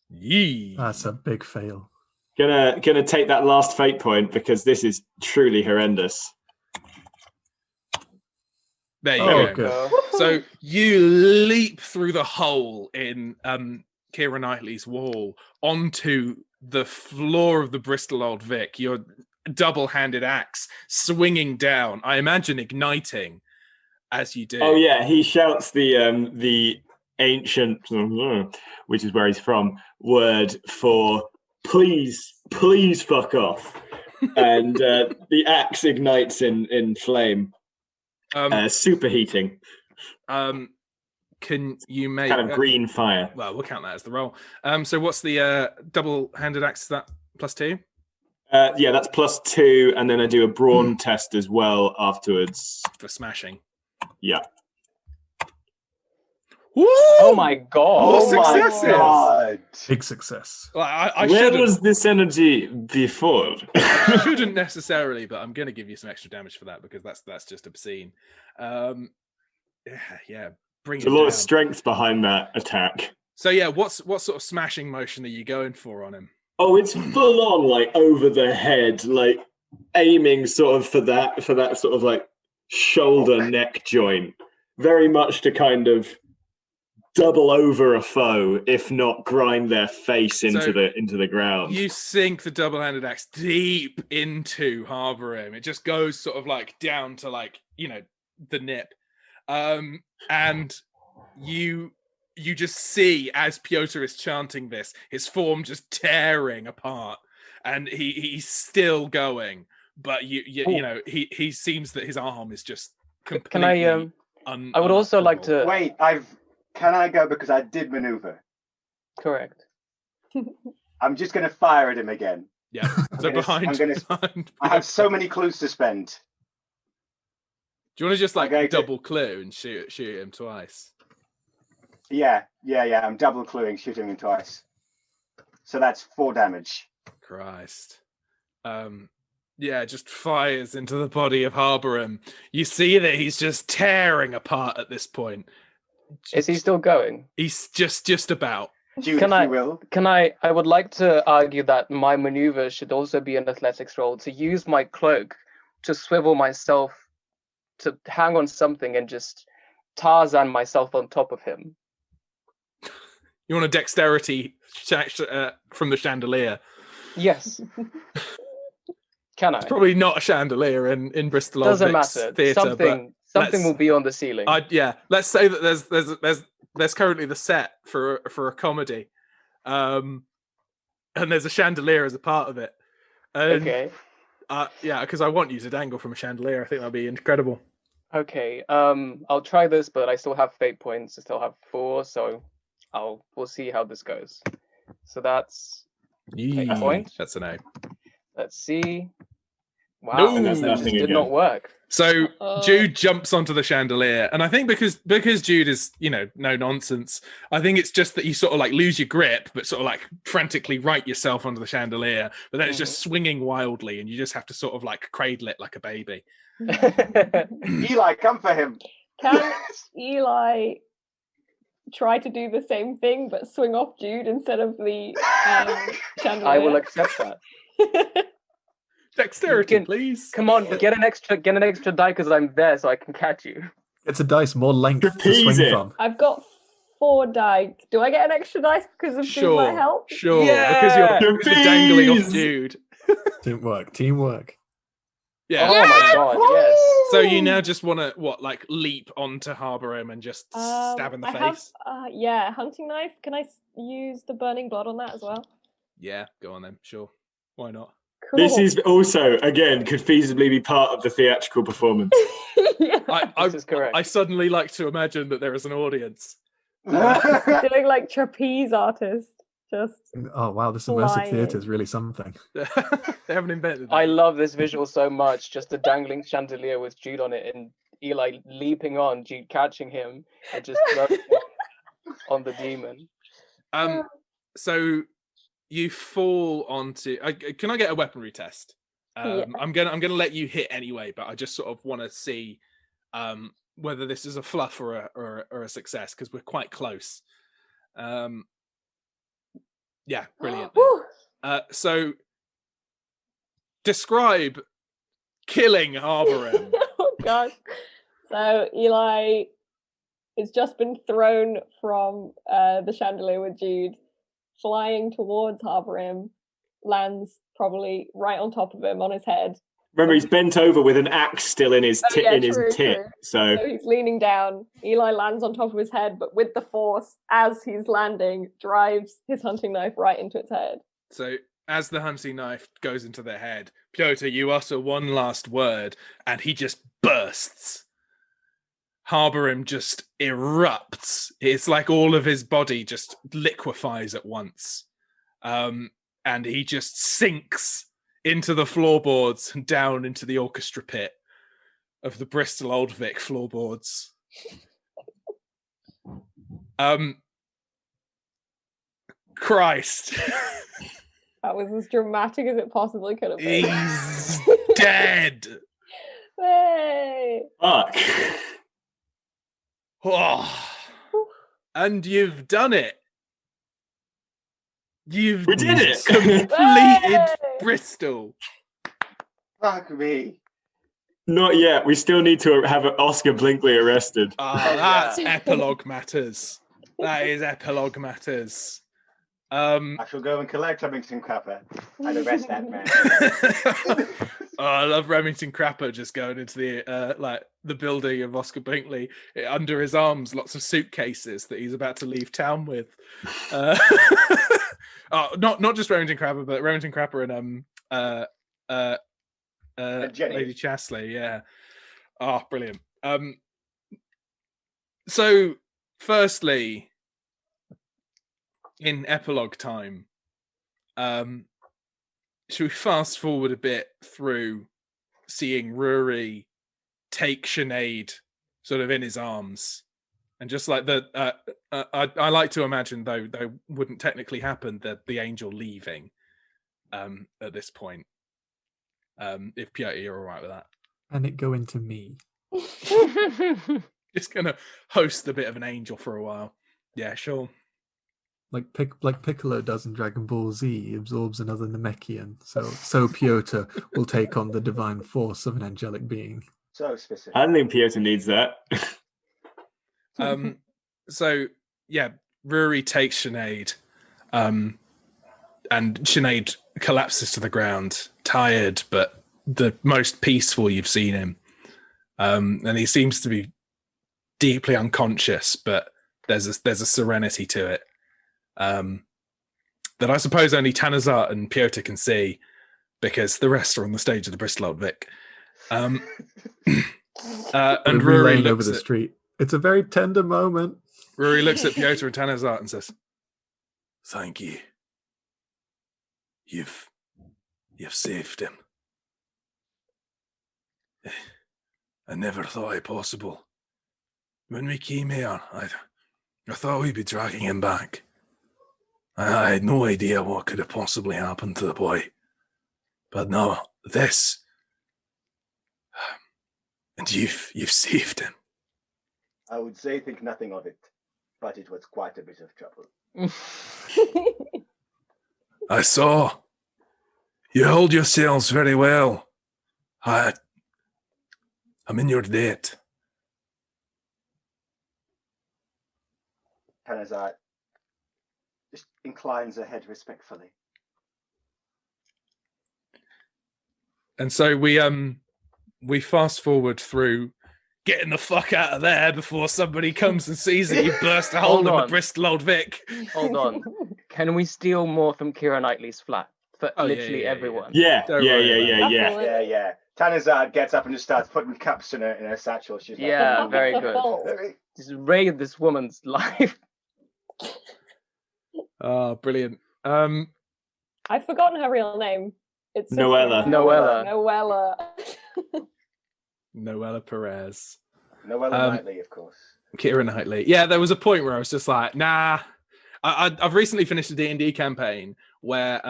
Yee. That's a big fail. Gonna take that last fate point because this is truly horrendous. There you go. Good. So you leap through the hole in Keira Knightley's wall onto the floor of the Bristol Old Vic. Your double-handed axe swinging down. I imagine igniting as you do. Oh yeah, he shouts the ancient, which is where he's from, word for please fuck off, and the axe ignites in flame. Superheating. Can you make kind of green fire? Well, we'll count that as the roll. So what's the double-handed axe? Is that +2? Yeah, that's +2, and then I do a brawn test as well afterwards for smashing. Yeah. Woo! Oh my god! Oh my god! Big success. Well, I Where was this energy before? Shouldn't necessarily, but I'm going to give you some extra damage for that because that's just obscene. Yeah, bring There's a lot of strength behind that attack. So yeah, what sort of smashing motion are you going for on him? Oh, it's full on, like over the head, like aiming sort of for that sort of like shoulder neck joint, very much to kind of double over a foe, if not grind their face into the ground. You sink the double-handed axe deep into Harborim. It just goes sort of like down to like the nip, and you just see as Piotyr is chanting this, his form just tearing apart, and he's still going, but he seems that his arm is just completely. Can I would also like to wait. Can I go because I did maneuver? Correct. I'm just going to fire at him again. Yeah. So I have so many clues to spend. Do you want to just like double clue and shoot him twice? Yeah. I'm double cluing, shooting him twice. So that's 4 damage. Christ. Yeah, just fires into the body of Harborim. You see that he's just tearing apart at this point. Is he still going? He's just about. I would like to argue that my maneuver should also be an athletics roll to use my cloak to swivel myself to hang on something and just Tarzan myself on top of him. You want a dexterity from the chandelier? Yes. Can I? It's probably not a chandelier in Bristol Doesn't Old Vics matter. theatre. Something will be on the ceiling. Let's say that there's currently the set for a comedy, and there's a chandelier as a part of it. And, okay. Because I want you to dangle from a chandelier. I think that'd be incredible. Okay. I'll try this, but I still have fate points. I still have 4, so we'll see how this goes. So that's fate point. That's an A. Let's see. Wow, No, and that's that just nothing did again. not work. So Jude jumps onto the chandelier, and I think because Jude is, no nonsense, I think it's just that you sort of like lose your grip, but sort of like frantically right yourself onto the chandelier, but then it's just swinging wildly, and you just have to sort of like cradle it like a baby. Eli, come for him. Can Eli try to do the same thing but swing off Jude instead of the chandelier? I will accept that. Dexterity, please. Come on, get an extra die because I'm there, so I can catch you. It's a dice, more length to Trapeze swing it. from. I've got 4 die. Do I get an extra dice because of Jude might help? Sure, Yeah! because you're dangling off Jude. Teamwork. Yeah. Oh my god, yes. So you now just want to leap onto Harborum and just stab in the face? Hunting knife. Can I use the burning blood on that as well? Yeah, go on then. Sure, why not? Cool. This is also, again, could feasibly be part of the theatrical performance. This is correct. I suddenly like to imagine that there is an audience. doing like trapeze artist. Just Oh wow, this immersive flying. theatre is really something. They haven't invented that. I love this visual so much. Just a dangling chandelier with Jude on it and Eli leaping on, Jude catching him and just throwing him on the demon. So you fall onto. Can I get a weaponry test? I'm gonna let you hit anyway, but I just sort of want to see whether this is a fluff or a success because we're quite close. Yeah, brilliant. So describe killing Harborum. Oh god. So Eli has just been thrown from the chandelier with Jude, flying towards Harborum, lands probably right on top of him on his head. Remember, he's bent over with an axe still in his tit. So he's leaning down. Eli lands on top of his head, but with the force, as he's landing, drives his hunting knife right into its head. So as the hunting knife goes into their head, Piotyr, you utter one last word, and he just bursts. Harborum just erupts. It's like all of his body just liquefies at once. And he just sinks into the floorboards and down into the orchestra pit of the Bristol Old Vic floorboards. Christ. That was as dramatic as it possibly could have been. He's dead. Hey. fuck. Oh. And you've done it. We did it. Completed Hey. Bristol. Fuck me. Not yet. We still need to have Oscar Blinkley arrested. That's epilogue matters. That is epilogue matters. I shall go and collect Remington Crapper and arrest that man. I love Remington Crapper just going into the building of Oscar Blinkley. Under his arms, lots of suitcases that he's about to leave town with. Not just Remington Crapper, but Remington Crapper and Jenny. Lady Chasley. Yeah. Oh, brilliant. So, firstly, in epilogue time, should we fast forward a bit through seeing Rory take Sinead sort of in his arms, and just like I like to imagine, though wouldn't technically happen, that the angel leaving at this point. If Piotyr, you're all right with that, And it go into me. just gonna host a bit of an angel for a while. Yeah, sure. Like Piccolo does in Dragon Ball Z, he absorbs another Namekian. So Piotyr will take on the divine force of an angelic being. So specific. I don't think Piotyr needs that. So yeah, Rory takes Sinead, and Sinead collapses to the ground, tired, but the most peaceful you've seen him. And he seems to be deeply unconscious, but there's a serenity to it that I suppose only Tanazart and Piotyr can see, because the rest are on the stage of the Bristol Old Vic. And Rory relaying looks over the at, street. It's a very tender moment. Rory looks at Piotyr and Tanazart and says, "Thank you. You've saved him. I never thought it possible. When we came here, I thought we'd be dragging him back. I had no idea what could have possibly happened to the boy. But no, this... And you've saved him." I would say think nothing of it, but it was quite a bit of trouble. I saw. You hold yourselves very well. I'm in your debt. Tanazart just inclines her head respectfully. And so we fast forward through getting the fuck out of there before somebody comes and sees that you burst a hole in the Bristol Old Vic. Hold on. Can we steal more from Keira Knightley's flat? For literally everyone. Yeah. Yeah. Tanazart gets up and just starts putting cups in her satchel. She's like, Yeah, very good. Just raid this woman's life. Oh, brilliant. I've forgotten her real name. It's Noella. Noella Perez. Noella Knightley, of course. Keira Knightley. Yeah, there was a point where I was just like, nah. I've recently finished a D&D campaign where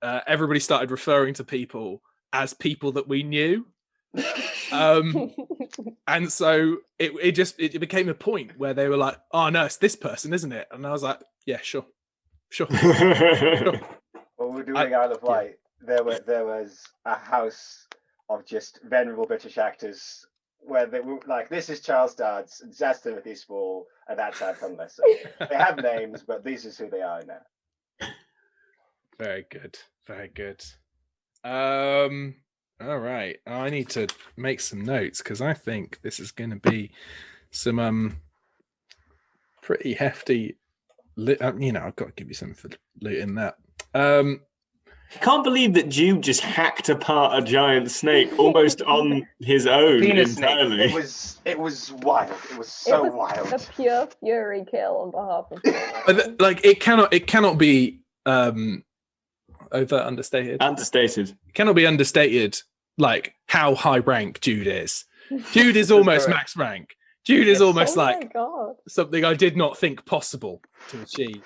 everybody started referring to people as people that we knew. And so it became a point where they were like, "Oh no, it's this person, isn't it?" And I was like, "Yeah, sure." When we were doing Isle of Wight, there was a house of just venerable British actors where they were like, "This is Charles Dance, and that's Timothy Spall, and that's Anton Lesser." They have names, but this is who they are now. Very good. All right. I need to make some notes because I think this is going to be some pretty hefty. I've got to give you something for looting that. I can't believe that Jude just hacked apart a giant snake almost on his own entirely. It was wild. It was so wild. A pure fury kill on behalf of. Like it cannot be understated. Understated. It cannot be understated. Like how high rank Jude is. Jude is almost max rank. Jude is almost something I did not think possible to achieve.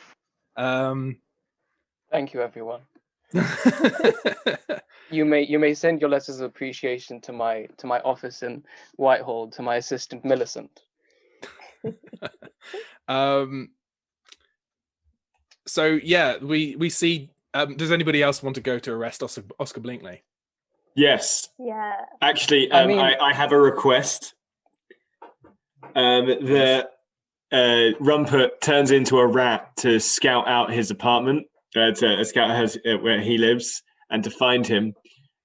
Thank you, everyone. You may send your letters of appreciation to my office in Whitehall to my assistant Millicent. So yeah, we see. Does anybody else want to go to arrest Oscar Blinkley? Yes. Yeah. Actually, I have a request. The Rumpert turns into a rat to scout out his apartment, to scout where he lives, and to find him.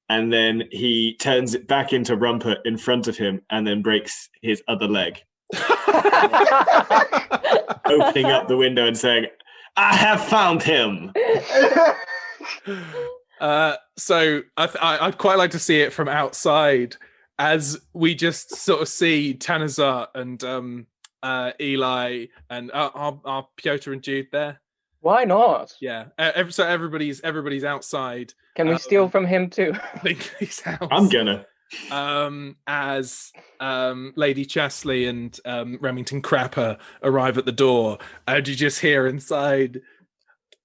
And then he turns it back into Rumpert in front of him, and then breaks his other leg, opening up the window and saying, "I have found him." So I'd quite like to see it from outside, as we just sort of see Tanazart and Eli and are Piotyr and Jude there. Why not? Yeah. So everybody's outside. Can we steal from him too? Blinkley's house. I'm gonna. As Lady Chesley and Remington Crapper arrive at the door, and you just hear inside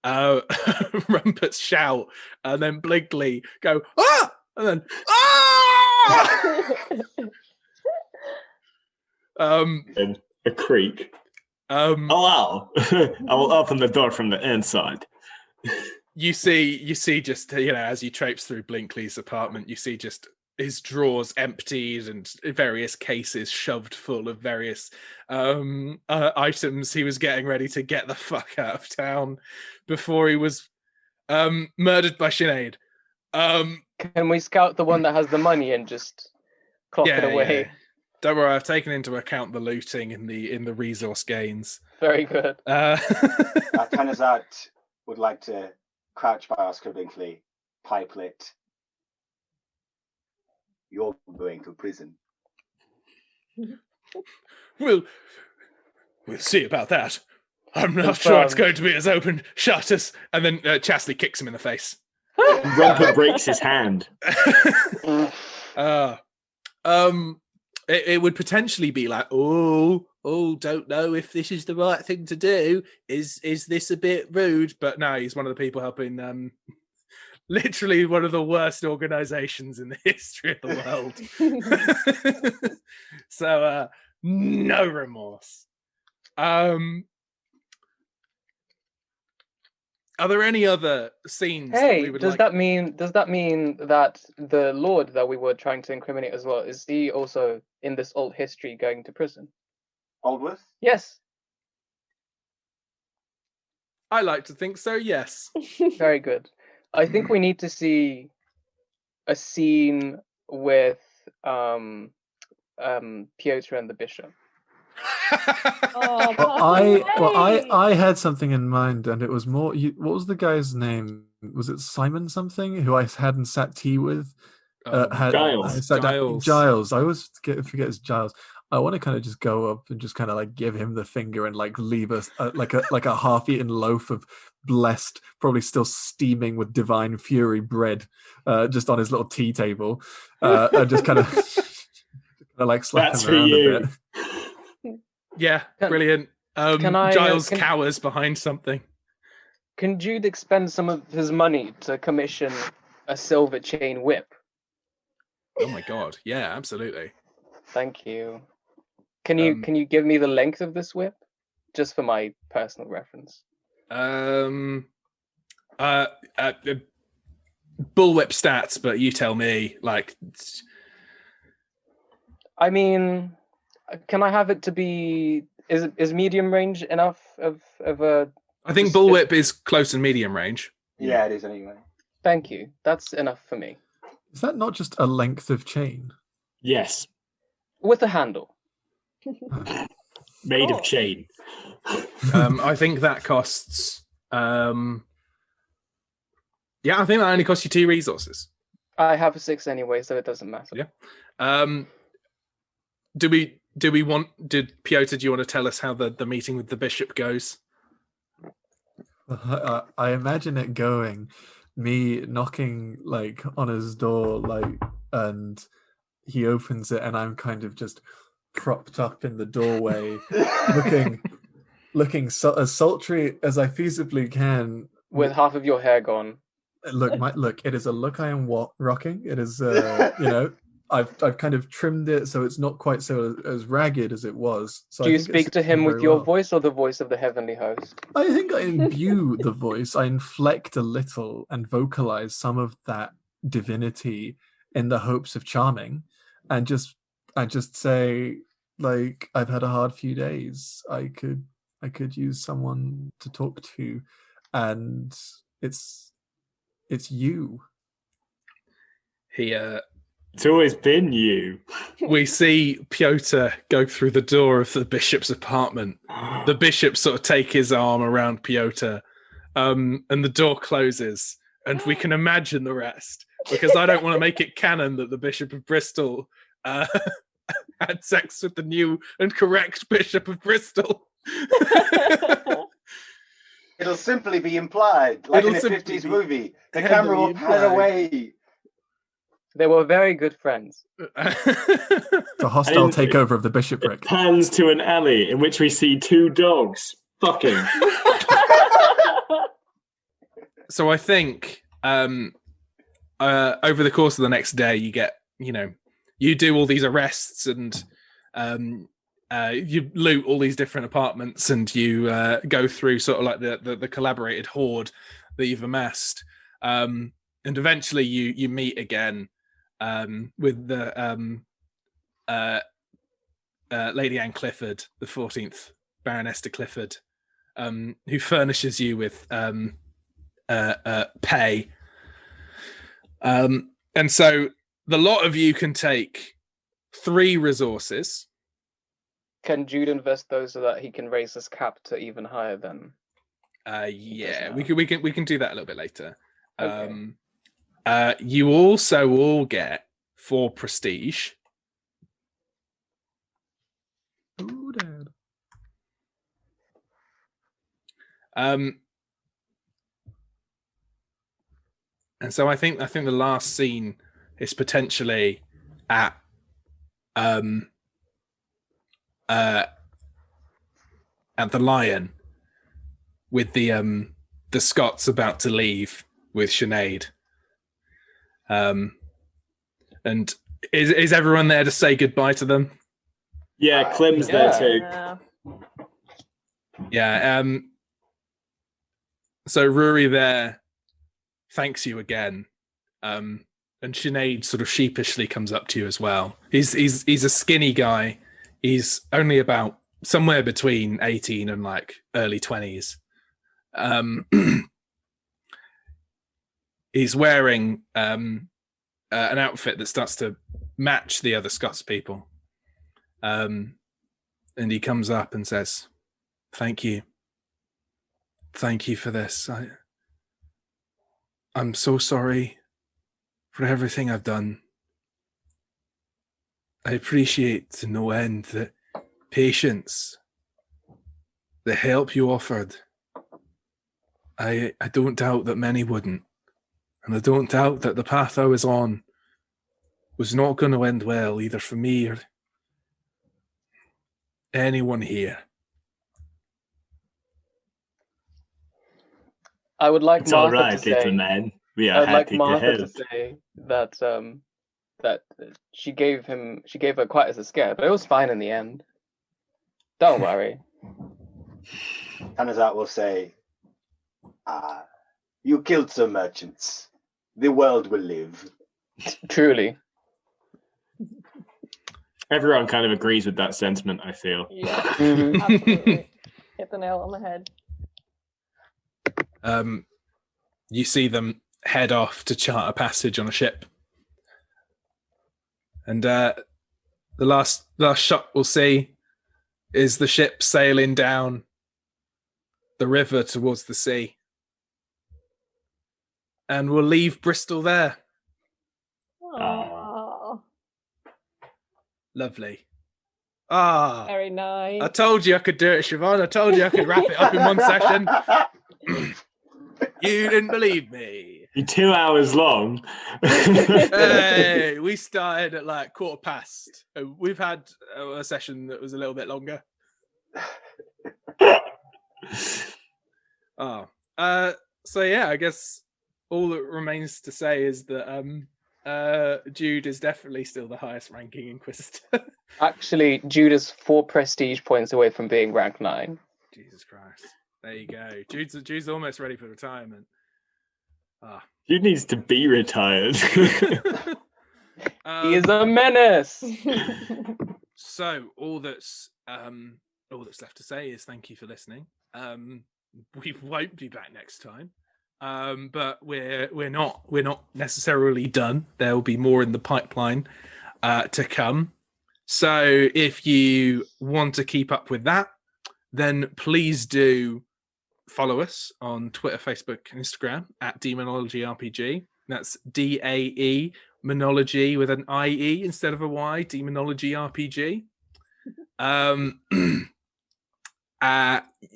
Rumpert's shout, and then Blinkley go, "Ah!" and then "Ah!" And a creak. Allow. I will open the door from the inside. You see just, as you traipse through Blinkley's apartment, you see just his drawers emptied and various cases shoved full of various items. He was getting ready to get the fuck out of town before he was murdered by Sinead. Can we scout the one that has the money and just clock it away? Yeah. Don't worry, I've taken into account the looting in the resource gains. Very good. Tanazart would like to crouch by Oscar Binkley, pipelet. You're going to prison. We'll see about that. I'm not sure it's going to be as open shut as. And then Chastely kicks him in the face. Rumpert breaks his hand. It would potentially be like, oh, don't know if this is the right thing to do. Is this a bit rude? But no, he's one of the people helping literally one of the worst organizations in the history of the world. So no remorse. Are there any other scenes? Hey, does that mean that the Lord that we were trying to incriminate as well, is he also in this old history going to prison? Aldworth? Yes. I like to think so, yes. Very good. I think we need to see a scene with Piotyr and the bishop. I had something in mind, and it was more. What was the guy's name? Was it Simon something? Who I hadn't sat tea with? Giles. Giles. I always forget it's Giles. I want to kind of just go up and just kind of like give him the finger and like leave us like a half-eaten loaf of blessed, probably still steaming with divine fury bread, just on his little tea table, and just kind of like slap him around a bit. Yeah, brilliant. Giles cowers behind something. Can Jude expend some of his money to commission a silver chain whip? Oh my god! Yeah, absolutely. Thank you. Can you give me the length of this whip, just for my personal reference? Bullwhip stats, but you tell me. Like, I mean, can I have it to be? Is medium range enough of a? I think bullwhip is close and medium range. Yeah, it is anyway. Thank you. That's enough for me. Is that not just a length of chain? Yes. With a handle. Made of chain. I think that costs. I think that only costs you 2 resources. I have 6 anyway, so it doesn't matter. Yeah. Did Piotyr, do you want to tell us how the meeting with the bishop goes? I imagine it going, me knocking like on his door, like, and he opens it, and I'm kind of just propped up in the doorway, looking as sultry as I feasibly can, with half of your hair gone. Look, it is a look I am rocking. It is, I've kind of trimmed it so it's not quite so as ragged as it was. So do you speak to him with your voice or the voice of the heavenly host? I think I imbue the voice. I inflect a little and vocalize some of that divinity in the hopes of charming, and I just say, like, I've had a hard few days. I could use someone to talk to, and it's you. It's always been you. We see Piotyr go through the door of the bishop's apartment. The bishop sort of take his arm around Piotyr, and the door closes, and we can imagine the rest, because I don't want to make it canon that the Bishop of Bristol had sex with the new and correct Bishop of Bristol. It'll simply be implied, like in a 50s movie. The camera will pan away. They were very good friends. The hostile takeover of the bishopric. Pans to an alley in which we see 2 dogs fucking. So I think over the course of the next day, you get, you do all these arrests, and you loot all these different apartments, and you go through sort of like the collaborated hoard that you've amassed, and eventually you meet again with the Lady Anne Clifford, the 14th Baroness de Clifford, who furnishes you with pay. And so the lot of you can take 3 resources. Can Jude invest those so that he can raise his cap to even higher than? Yeah, we can do that a little bit later. Okay. You also all get 4 prestige. Ooh, Dad. And so I think the last scene is potentially at the Lion, with the Scots about to leave with Sinead. And is everyone there to say goodbye to them? Yeah, Clem's there too. Yeah. So Rory there thanks you again. And Sinead sort of sheepishly comes up to you as well. He's a skinny guy. He's only about somewhere between 18 and like early 20s. He's wearing an outfit that starts to match the other Scots people. And he comes up and says, "Thank you. Thank you for this. I'm so sorry for everything I've done. I appreciate to no end the patience, the help you offered. I don't doubt that many wouldn't. And I don't doubt that the path I was on was not going to end well, either for me or anyone here." I would like It's all Martha right, to little say. man. We I are would like happy to Martha to help. say that that she gave her quite as a scare, but it was fine in the end. Don't worry. Tanazart will say, "You killed some merchants. The world will live." Truly. Everyone kind of agrees with that sentiment, I feel. Yeah, Mhm. absolutely. Hit the nail on the head. You see them head off to chart a passage on a ship. And the last shot we'll see is the ship sailing down the river towards the sea. And we'll leave Bristol there. Aww. Lovely. Very nice. I told you I could do it, Siobhan. I told you I could wrap it up in one session. You didn't believe me. You're 2 hours long. Hey, we started at like past. We've had a session that was a little bit longer. So yeah, I guess all that remains to say is that Jude is definitely still the highest ranking Inquisitor. Actually, Jude is 4 prestige points away from being rank 9. Jesus Christ. There you go. Jude's almost ready for retirement. Jude needs to be retired. He is a menace. So all that's left to say is thank you for listening. We won't be back next time. But we're not necessarily done. There will be more in the pipeline to come. So if you want to keep up with that, then please do follow us on Twitter, Facebook, and Instagram at Daemonologie RPG. That's DAE Monology with an IE instead of a Y. Daemonologie RPG.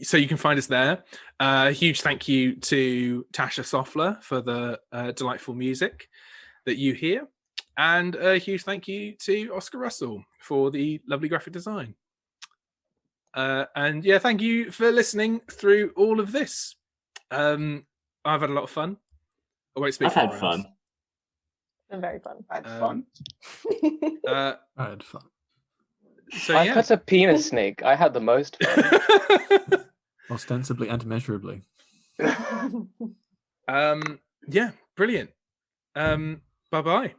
So you can find us there. Huge thank you to Tasha Soffler for the delightful music that you hear. And a huge thank you to Oscar Russell for the lovely graphic design. And yeah, thank you for listening through all of this. I've had a lot of fun. I won't speak I've for had everyone else. fun. And very fun. I had fun. I had fun. So I yeah. put a penis snake. I had the most fun. Ostensibly and measurably. Yeah, brilliant. Bye-bye.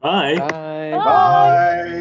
Bye. Bye. Bye.